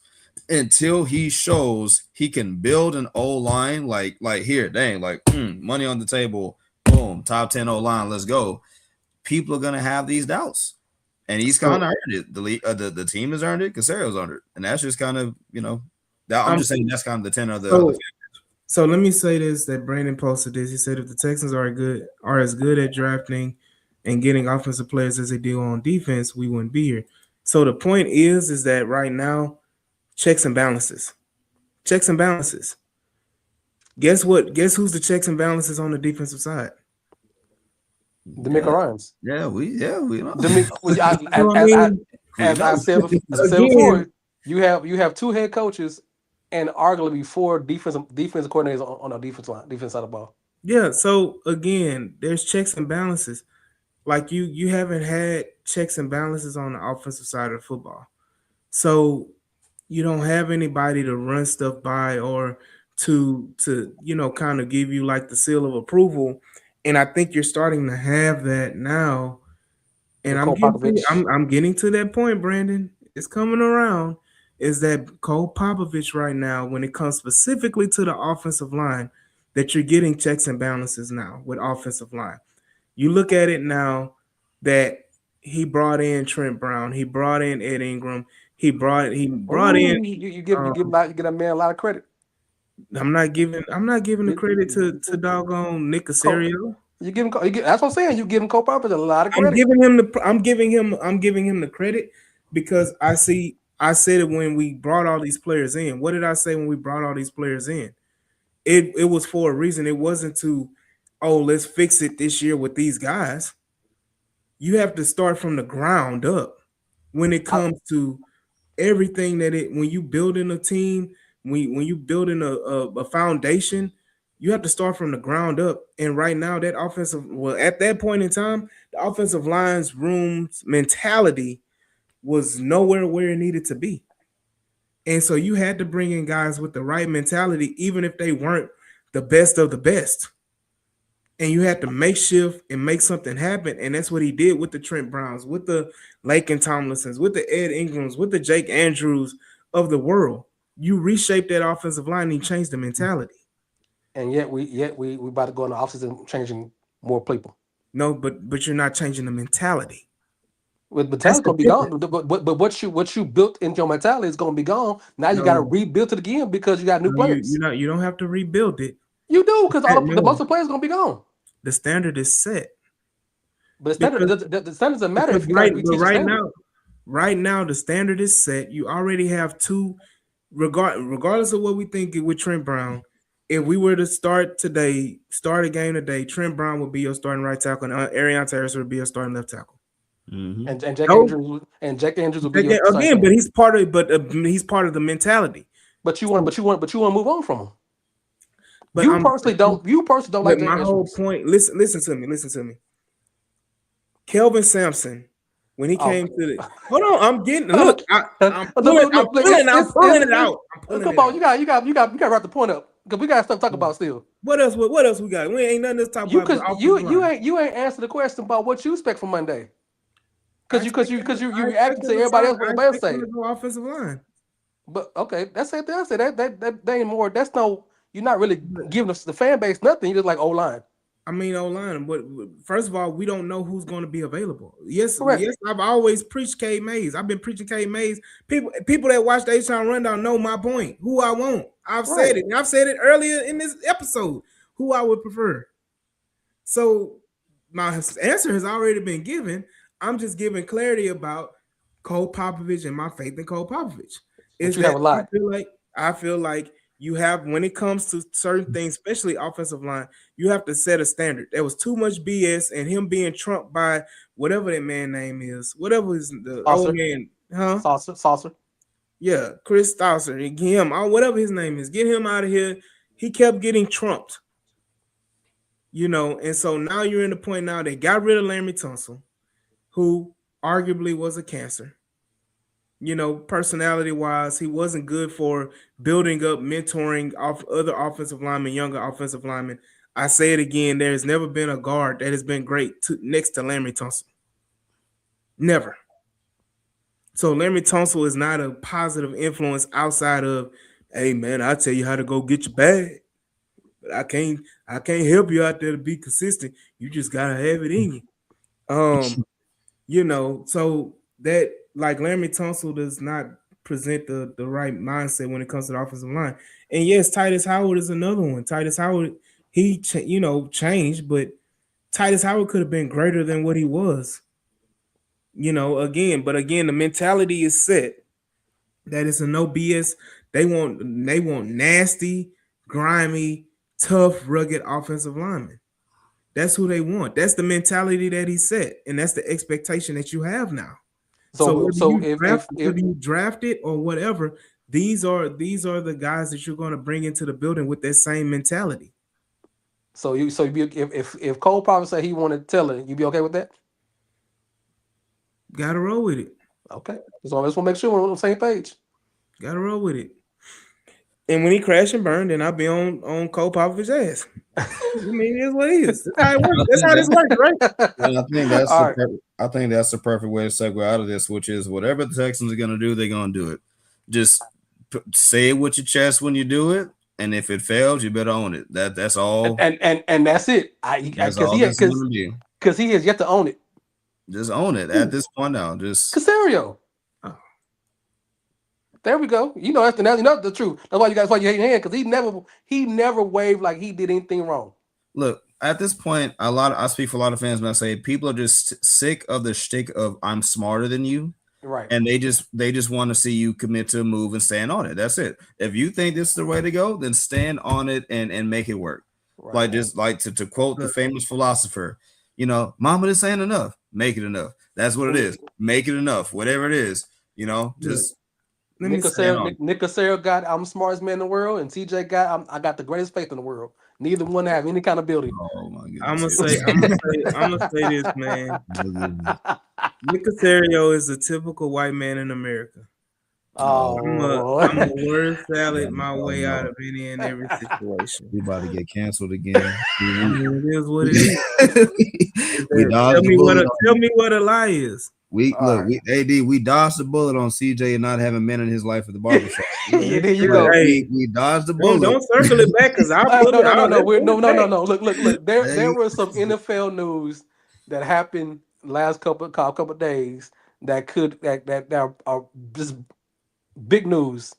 until he shows he can build an O line like here, dang, like money on the table, boom, top 10 O line, let's go. People are gonna have these doubts, and he's kind So of earned it. The team has earned it. Casario's earned it, and that's just kind of that I'm um just saying that's kind of the tenor of the. so so let me say this that Brandon posted this. He said if the Texans are as good at drafting and getting offensive players as they do on defense, we wouldn't be here. So the point is that right now, checks and balances. Checks and balances. Guess what? Guess who's the checks and balances on the defensive side? D'Amico Yeah, Ryans. we know. So I mean, We know. As I said before, again, you have two head coaches and arguably four defensive coordinators on our defense side of the ball. yeah. So again, there's checks and balances. Like you haven't had checks and balances on the offensive side of football. So you don't have anybody to run stuff by or to kind of give you like the seal of approval. And I think you're starting to have that now. And With Cole Popovich, I'm getting to that point, Brandon. It's coming around. Is that Cole Popovich right now, when it comes specifically to the offensive line, that you're getting checks and balances now with offensive line. You look at it now that he brought in Trent Brown, he brought in Ed Ingram, he brought in. ooh, Um, you give that man a lot of credit. I'm not giving the credit to doggone Nick Cole, Casario. that's what I'm saying. You give him Cole Popovich a lot of credit. I'm giving him the credit because I said it when we brought all these players in. What did I say when we brought all these players in? It was for a reason. It wasn't to, oh, let's fix it this year with these guys. You have to start from the ground up when it I, comes to everything when you building a team, when you building a foundation, you have to start from the ground up. And right now, at that point in time, the offensive line's room's mentality was nowhere where it needed to be. And so you had to bring in guys with the right mentality, even if they weren't the best of the best. And you have to make shift and make something happen. And that's what he did with the Trent Browns, with the Laken Tomlinsons, with the Ed Ingrams, with the Jake Andrews of the world. You reshape that offensive line and you change the mentality. And yet we about to go in the offseason changing more people. No, but you're not changing the mentality. With mentality gonna be gone. But what you built into your mentality is gonna be gone. Now you gotta rebuild it again because you got new players. You don't have to rebuild it. You do, because the most of the players gonna be gone. The standard is set. But the standard doesn't matter if you right now the standard is set. You already have two, regardless of what we think with Trent Brown. If we were to start a game today, Trent Brown would be your starting right tackle, and Arian Harris would be your starting left tackle. Mm-hmm. And Jack Andrews will be your again, but he's part of the mentality. But you want to move on from him. But you personally don't like my whole point. Listen to me. Kelvin Sampson, when he came to the hold on, I'm pulling it out. Come on, you got to wrap the point up because we got stuff to talk about still. What else we got? We ain't nothing to talk about. You ain't answered the question about what you expect from Monday. Because you reacted to everybody else what everybody else say. Offensive line. But okay, that's it. That's it. That ain't more. That's no. You're not really giving us the fan base nothing. You're just like O-line. I mean O-line, but first of all, we don't know who's going to be available. Yes, correct. Yes. I've always preached Cade Mays. I've been preaching Cade Mays. People that watch the H-Town Rundown know my point. Who I want. I've said it. And I've said it earlier in this episode. Who I would prefer. So my answer has already been given. I'm just giving clarity about Cole Popovich and my faith in Cole Popovich. You have a lot. I feel like you have, when it comes to certain things, especially offensive line, you have to set a standard. There was too much BS and him being trumped by whatever that man name is, whatever is the old man, Saucer. Yeah, Chris Saucer. Him, whatever his name is, get him out of here. He kept getting trumped, and so now you're in the point now they got rid of Laremy Tunsil, who arguably was a cancer. Personality-wise, he wasn't good for building up, mentoring off other offensive linemen, younger offensive linemen. I say it again, there has never been a guard that has been great next to Laremy Tunsil. Never. So Laremy Tunsil is not a positive influence outside of, hey, man, I'll tell you how to go get your bag. But I can't help you out there to be consistent. You just got to have it in you. So that, like Laremy Tunsil does not present the right mindset when it comes to the offensive line. And yes, Titus Howard is another one. Titus Howard, he changed, but Titus Howard could have been greater than what he was. Again, the mentality is set that it's a no BS. They want nasty, grimy, tough, rugged offensive linemen. That's who they want. That's the mentality that he set, and that's the expectation that you have now. So if you draft it or whatever, these are the guys that you're going to bring into the building with that same mentality. So if Cole probably said he wanted Taylor, you be okay with that? Gotta roll with it. Okay. Just want to make sure we're on the same page. Gotta roll with it. And when he crashed and burned, then I'll be on Cole Popovich's ass. I mean, it is what it is. That's how it works. That's how this works, right? And I think that's the perfect way to segue out of this, which is whatever the Texans are going to do, they're going to do it. Just say it with your chest when you do it, and if it fails, you better own it. That's all. And that's it. Because he has yet to own it. Just own it at this point now. Just Casario. There we go. That's the truth. That's why you hate him, because he never waved like he did anything wrong. Look, at this point, I speak for a lot of fans when I say people are just sick of the shtick of I'm smarter than you. Right. And they just want to see you commit to a move and stand on it. That's it. If you think this is the way to go, then stand on it and make it work. Right. To quote the famous philosopher, mama, this ain't enough. Make it enough. That's what it is. Make it enough. Whatever it is, just Nick Casario got I'm the smartest man in the world, and CJ got I got the greatest faith in the world. Neither one have any kind of ability. Oh my goodness. I'm gonna say this, man. Nick Casario is a typical white man in America. Oh, I'm a word salad Yeah, my oh way out no, of any and every situation. we about to get canceled again. I mean, it is what it We, is. Is we that, dodged the bullet tell on me what a lie is. we all look right. we AD we dodged the bullet on CJ and not having men in his life at the barbershop. Yeah, there you Like go. Hey, we dodged the don't bullet. don't circle it back because I'll pull No, it no, no, out. no. Let's We're pull no, it no, no, back. no. Look. There Hey, was some NFL news that happened last couple days that are just big news.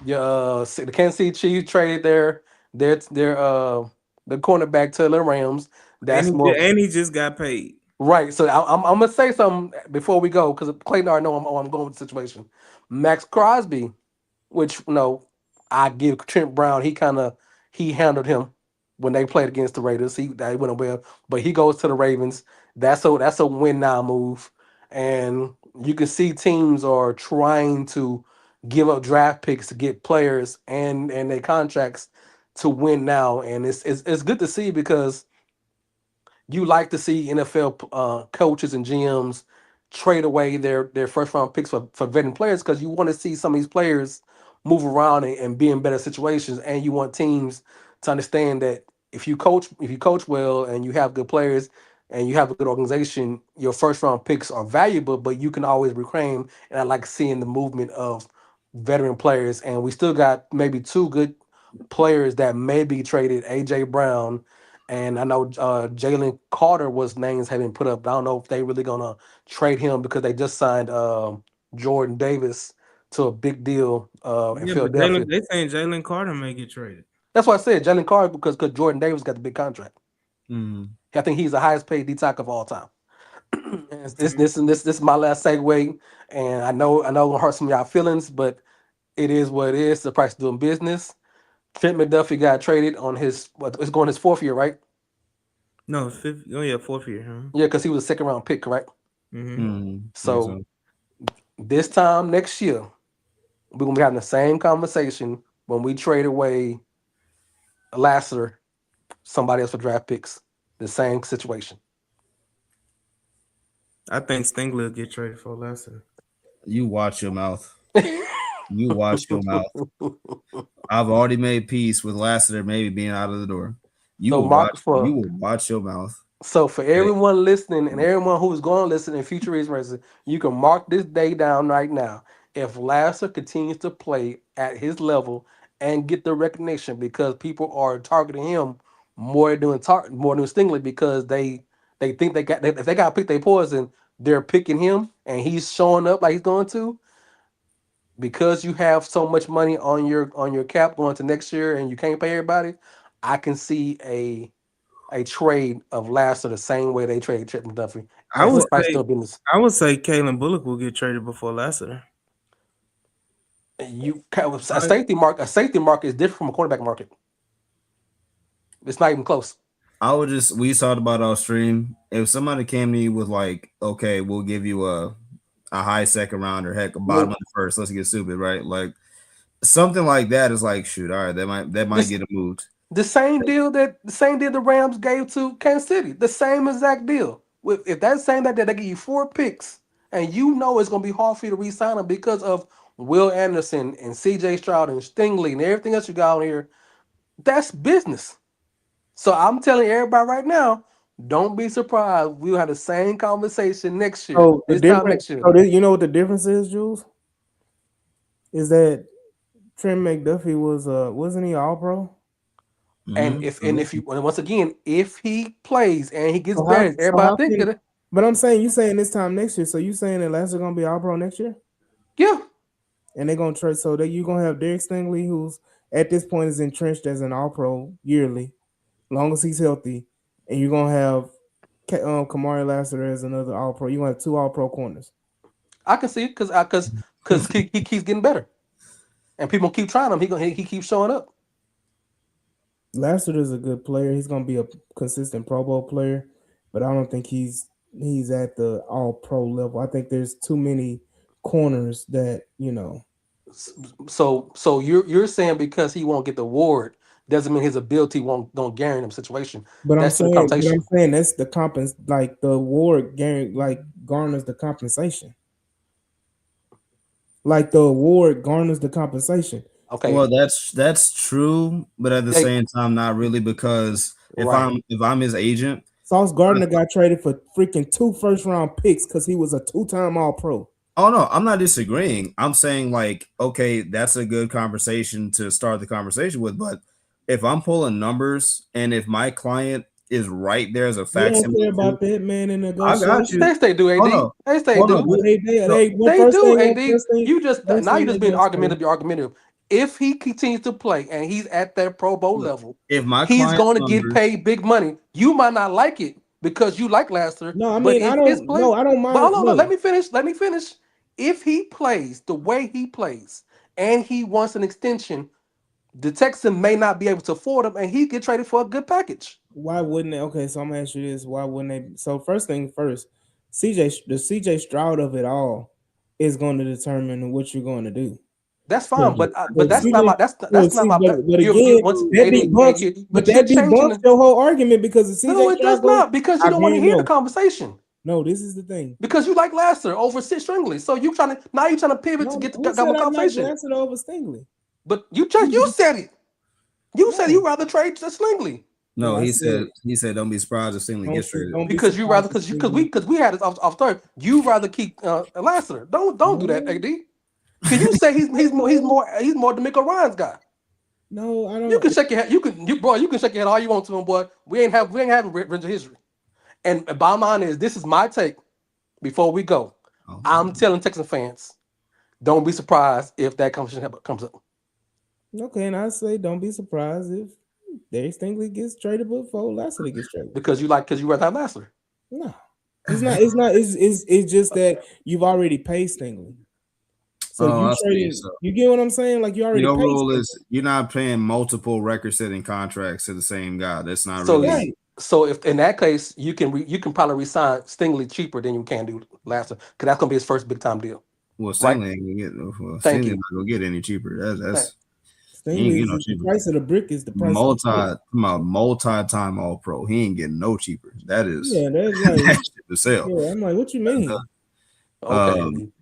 Yeah, the Kansas City Chiefs traded their the cornerback to the Rams. That's more And he just got paid. right. So I'm gonna say something before we go because Clayton already know I'm going with the situation. Max Crosby, which I give Trent Brown. He handled him when they played against the Raiders. That went well, but he goes to the Ravens. That's a win now move, and you can see teams are trying to give up draft picks to get players and their contracts to win now, and it's good to see because you like to see NFL coaches and GMs trade away their first round picks for veteran players because you want to see some of these players move around and be in better situations, and you want teams to understand that if you coach well and you have good players and you have a good organization, your first round picks are valuable, but you can always reclaim. And I like seeing the movement of veteran players, and we still got maybe two good players that may be traded. AJ Brown and I know Jalen Carter was names have been put up. I don't know if they really gonna trade him because they just signed Jordan Davis to a big deal in Yeah, but Philadelphia. They saying Jalen Carter may get traded. That's why I said Jalen Carter because Jordan Davis got the big contract. mhm. I think he's the highest paid D tackle of all time. And this Mhm. this and this is my last segue, and I know it gonna hurt some of y'all feelings, but it is what it is. The price of doing business. Trent McDuffie got traded on it's going his fourth year, right? No, fifth. Oh yeah, fourth year, huh? Yeah, because he was a second round pick, correct? Mm-hmm. Mhm. Yeah, So so this time next year, we're gonna be having the same conversation when we trade away Lassiter, somebody else for draft picks. The same situation. I think Stingler will get traded for Lester. you watch your mouth. You watch your mouth. I've already made peace with Lassiter maybe being out of the door. You so will Mark watch. You for will watch your mouth. so for Hey, everyone listening and everyone who's going to listen in future races, you can mark this day down right now. If Lassiter continues to play at his level and get the recognition because people are targeting him more than Stingley because they think if they got to pick their poison, they're picking him and he's showing up like he's going to because you have so much money on your cap going to next year and you can't pay everybody. I can see a trade of Lasser the same way they traded Trent McDuffie I if would the price say still business. I would say Kalen Bullock will get traded before Lassiter. A safety market is different from a quarterback market. It's not even close. I would just we talked about our stream. If somebody came to you with like, okay, we'll give you a high second round or heck a bottom Well, of the first. Let's get stupid, right? Like something like that is like, shoot, all right, that might this get moved. the same deal the Rams gave to Kansas City. The same exact deal. If that same that they give you four picks and you know it's gonna be hard for you to re-sign them because of Will Anderson and CJ Stroud and Stingley and everything else you got on here, that's business. So I'm telling everybody right now, don't be surprised. We'll have the same conversation next year. So the This time difference. next year. So you know what the difference is, Jules? Is that Trent McDuffie was wasn't he All Pro? And once again, if he plays and he gets So better, everybody how think can? that But I'm saying you saying this time next year. So you saying that Lassiter gonna be All Pro next year, yeah. and they're gonna trade. So that you gonna have Derek Stingley, who's at this point is entrenched as an All Pro yearly, long as he's healthy, and you're gonna have Kamari Lassiter as another All Pro. You gonna have two All Pro corners. I can see it because he keeps getting better. And people keep trying him. He keeps showing up. Lassiter is a good player. He's gonna be a consistent Pro Bowl player, but I don't think he's at the All Pro level. I think there's too many corners that So you're saying because he won't get the award doesn't mean his ability won't don't guarantee him situation. But I'm That's the saying, conversation. that's the like the award garners the compensation. like the award garners the compensation. Okay, Well, that's true, but at the they same time, not really because right. if I'm his agent, Sauce Gardner got traded for freaking 2 first-round picks because he was a 2-time All-Pro. oh no, I'm not disagreeing. I'm saying like, okay, that's a good conversation to start the conversation with. But if I'm pulling numbers and if my client is right there as a You don't facsimile, care too, about that man in I got negotiation. you. Yes, they do, AD. Hold on, Yes, they hold on. do. No, So, well, They do, AD. first thing, You just first now thing you're they just being gonna say, argumentative. You're argumentative. If he continues to play and he's at that Pro Bowl look, level, if my he's client's going to get numbers, paid big money. You might not like it because you like Lassiter, no, I but mean, if his play, I don't but mind. hold on, No, let me finish. Let me finish. If he plays the way he plays and he wants an extension, the Texans may not be able to afford him, and he get traded for a good package. why wouldn't they? Okay, so I'm gonna ask you this: why wouldn't they? So first thing first, CJ Stroud of it all is going to determine what you're going to do. That's So, fine, but so that's not my CJ, that's not my but you again, once that AD, debunks, but you're that changing debunks it. your whole argument because if No, CJ it does Stroud goes, not because you I don't want to guarantee hear the no, conversation. no. This is the thing. Because you like Lassiter over Sid Stringley. So you trying to now you trying to pivot to No, get the who got said more I like conversation. Lassiter over Stingley? But you just you said it. You said No, you rather trade to Stingley. no, no. I said he said don't be surprised if Stingley gets traded. don't be Because you surprised rather if because Stingley. we had this off third. You rather keep Lassiter. Don't do that, No, AD. Because you say he's more D'Amico Ryan's guy. no, I You don't. can shake your head. You can shake your head all you want to him, boy. We ain't having revenge history. And bottom line is this is my take before we go. Oh, I'm telling Texan fans, don't be surprised if that conversation comes up. Okay, and I say don't be surprised if Darius Stingley gets traded before Lassiter gets traded. Because you rather have Lassiter. No, it's not. It's not. It's just that you've already paid Stingley. So oh, you I see. trading. So You get what I'm saying? Like you already your paid rule Stingley. is you're not paying multiple record-setting contracts to the same guy. That's not So really Right. so if in that case you can probably resign Stingley cheaper than you can do Lassiter because that's gonna be his first big time deal, well. right? Stingley ain't gonna get Thank Stingley you. not gonna get any cheaper. Thank- That's he ain't Stingley get is no the cheaper. price of the brick is the price of the Multi, brick. multi-time All Pro. He ain't getting no cheaper. That is Yeah, that's like that shit to sell. yeah. I'm like, what you mean? Okay. Um,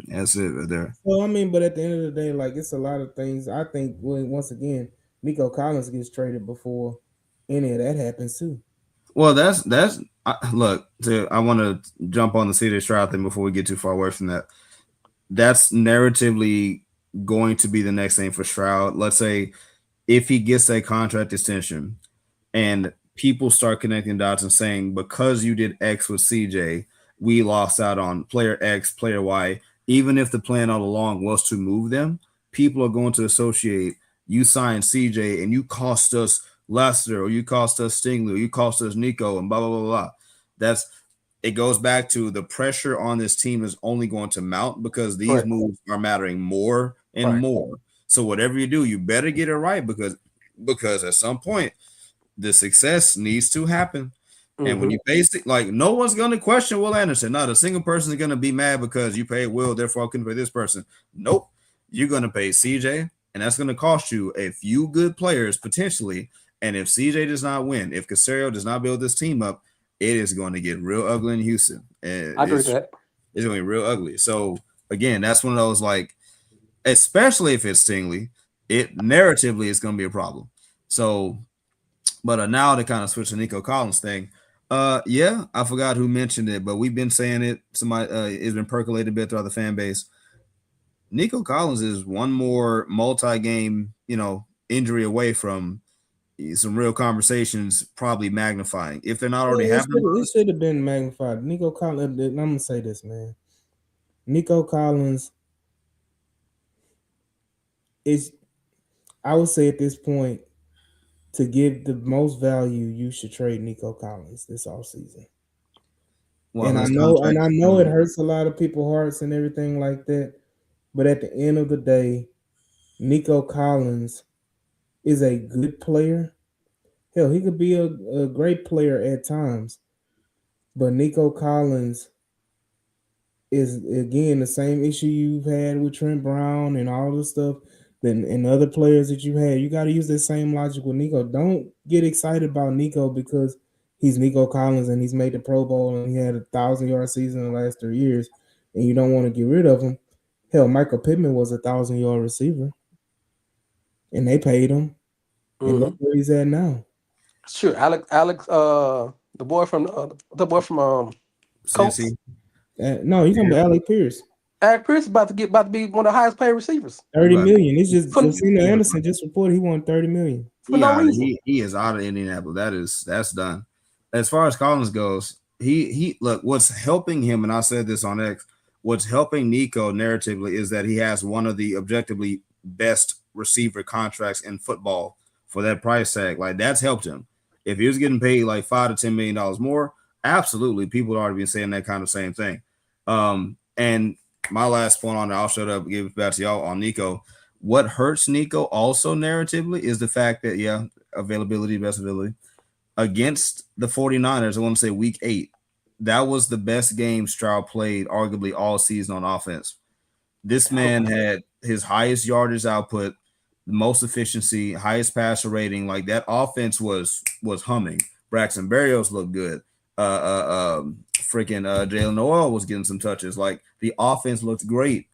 that's it right there. So I mean, but at the end of the day, like it's a lot of things. I think once again, Nico Collins gets traded before any of that happens too. Well, that's look. I want to jump on the CJ Stroud thing before we get too far away from that. That's narratively going to be the next thing for Stroud. Let's say if he gets a contract extension and people start connecting dots and saying because you did X with CJ, we lost out on player X, player Y. Even if the plan all along was to move them, people are going to associate you signed CJ and you cost us Lester or you cost us Stingley or you cost us Nico and blah blah blah blah. That's it goes back to the pressure on this team is only going to mount because these Right. moves are mattering more and Right. more. So whatever you do, you better get it right because at some point the success needs to happen. And when Mm-hmm. you face it, like no one's gonna question Will Anderson. Not a single person is gonna be mad because you paid Will, therefore I couldn't pay this person. Nope. You're gonna pay CJ, and that's gonna cost you a few good players potentially. And if CJ does not win, if Casario does not build this team up, it is going to get real ugly in Houston. And I agree with that. it's going to be real ugly. So again, that's one of those like, especially if it's Stingley, it narratively is going to be a problem. So, but now to kind of switch to Nico Collins thing, yeah, I forgot who mentioned it, but we've been saying it. Somebody it's been percolated a bit throughout the fan base. Nico Collins is one more multi-game, injury away from some real conversations, probably magnifying if they're not already Yeah, happening. it should have been magnified. Nico Collins. I'm gonna say this, man. Nico Collins is. I would say at this point, to give the most value, you should trade Nico Collins this offseason. Well, And his contract I is know it coming. hurts a lot of people's hearts and everything like that. But at the end of the day, Nico Collins is a good player. Hell, he could be a great player at times. But Nico Collins is again the same issue you've had with Trent Brown and all the stuff and other players that you had. You got to use that same logic with Nico. Don't get excited about Nico because he's Nico Collins and he's made the Pro Bowl and he had 1,000-yard season in the last 3 years. and you don't want to get rid of him. Hell, Michael Pittman was 1,000-yard receiver, and they paid him, and look Mm-hmm. where he's at now. Sure, Alex, the boy from Colts. CMC. No, you talking about Alec Pierce? Alex Pierce is about to be one of the highest paid receivers 30 million. It's just for Josina He, Anderson just reported he won 30 million. for no reason. he is out of Indianapolis. That's done. As far as Collins goes, he look what's helping him, and I said this on X. What's helping Nico narratively is that he has one of the objectively best receiver contracts in football for that price tag. Like that's helped him. If he was getting paid like $5 to $10 million more, absolutely, people would already be saying that kind of same thing. And my last point on it, I'll shut up and give it back to y'all on Nico. What hurts Nico also narratively is the fact that, availability, best ability against the 49ers, I want to say week 8, that was the best game Stroud played arguably all season on offense. This man had his highest yardage output, the most efficiency, highest passer rating. Like that offense was humming. Braxton Berrios looked good. Jalen Noel was getting some touches. Like the offense looked great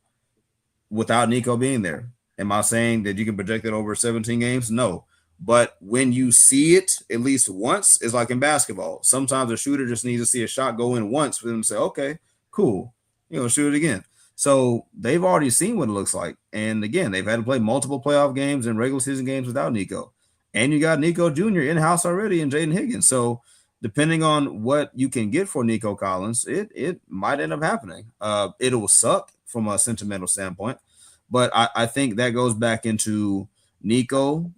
without Nico being there. Am I saying that you can project it over 17 games? No. But when you see it at least once, it's like in basketball. Sometimes a shooter just needs to see a shot go in once for them to say, okay, cool, shoot it again. So they've already seen what it looks like. And again, they've had to play multiple playoff games and regular season games without Nico. And you got Nico Jr. in-house already and Jaden Higgins. So depending on what you can get for Nico Collins, it might end up happening. It will suck from a sentimental standpoint. But I think that goes back into Nico,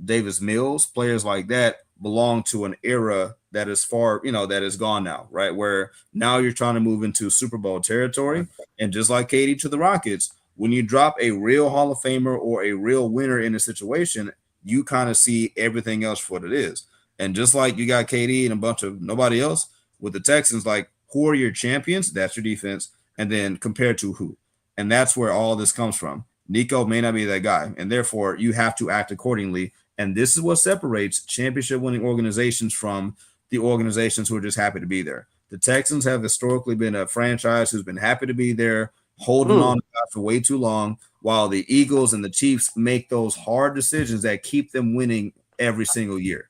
Davis Mills, players like that belong to an era that is far, that is gone now, right? Where now you're trying to move into Super Bowl territory. And just like KD to the Rockets, when you drop a real Hall of Famer or a real winner in a situation, you kind of see everything else for what it is. And just like you got KD and a bunch of nobody else with the Texans, like who are your champions? That's your defense. And then compared to who? And that's where all this comes from. Nico may not be that guy, and therefore you have to act accordingly. And this is what separates championship winning organizations from the organizations who are just happy to be there. The Texans have historically been a franchise who's been happy to be there, holding on for way too long, while the Eagles and the Chiefs make those hard decisions that keep them winning every single year.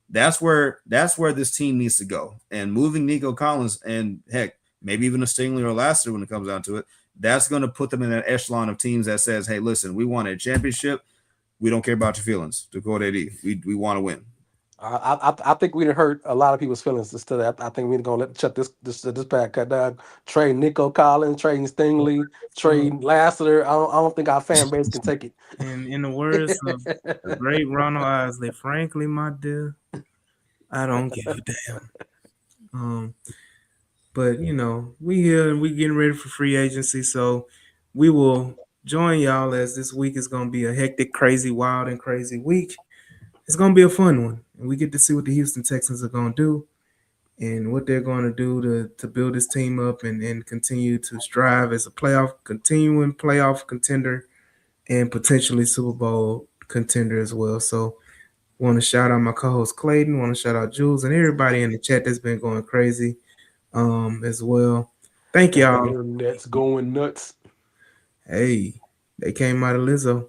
That's where this team needs to go. And moving Nico Collins and heck, maybe even a Stingley or Lassiter when it comes down to it, that's going to put them in an echelon of teams that says, hey, listen, we want a championship. We don't care about your feelings. To quote AD, we want to win. I think we done hurt a lot of people's feelings instead of I think we're gonna shut this pack cut down. Trade Nico Collins, trading Stingley, trade Lassiter. I don't think our fan base can take it. And in the words of the great Ronald Isley, frankly, my dear, I don't give a damn. But we here and we getting ready for free agency, so we will join y'all as this week is gonna be a hectic, crazy, wild, and crazy week. It's gonna be a fun one, and we get to see what the Houston Texans are gonna do and what they're gonna do to build this team up and continue to strive as a continuing playoff contender and potentially Super Bowl contender as well. So want to shout out my co-host Clayton, want to shout out Jules and everybody in the chat that's been going crazy as well. Thank y'all. Internet's going nuts. Hey, they came out of Lizzo.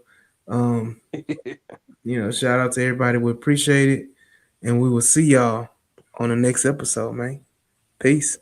Shout out to everybody. We appreciate it. And we will see y'all on the next episode, man. Peace.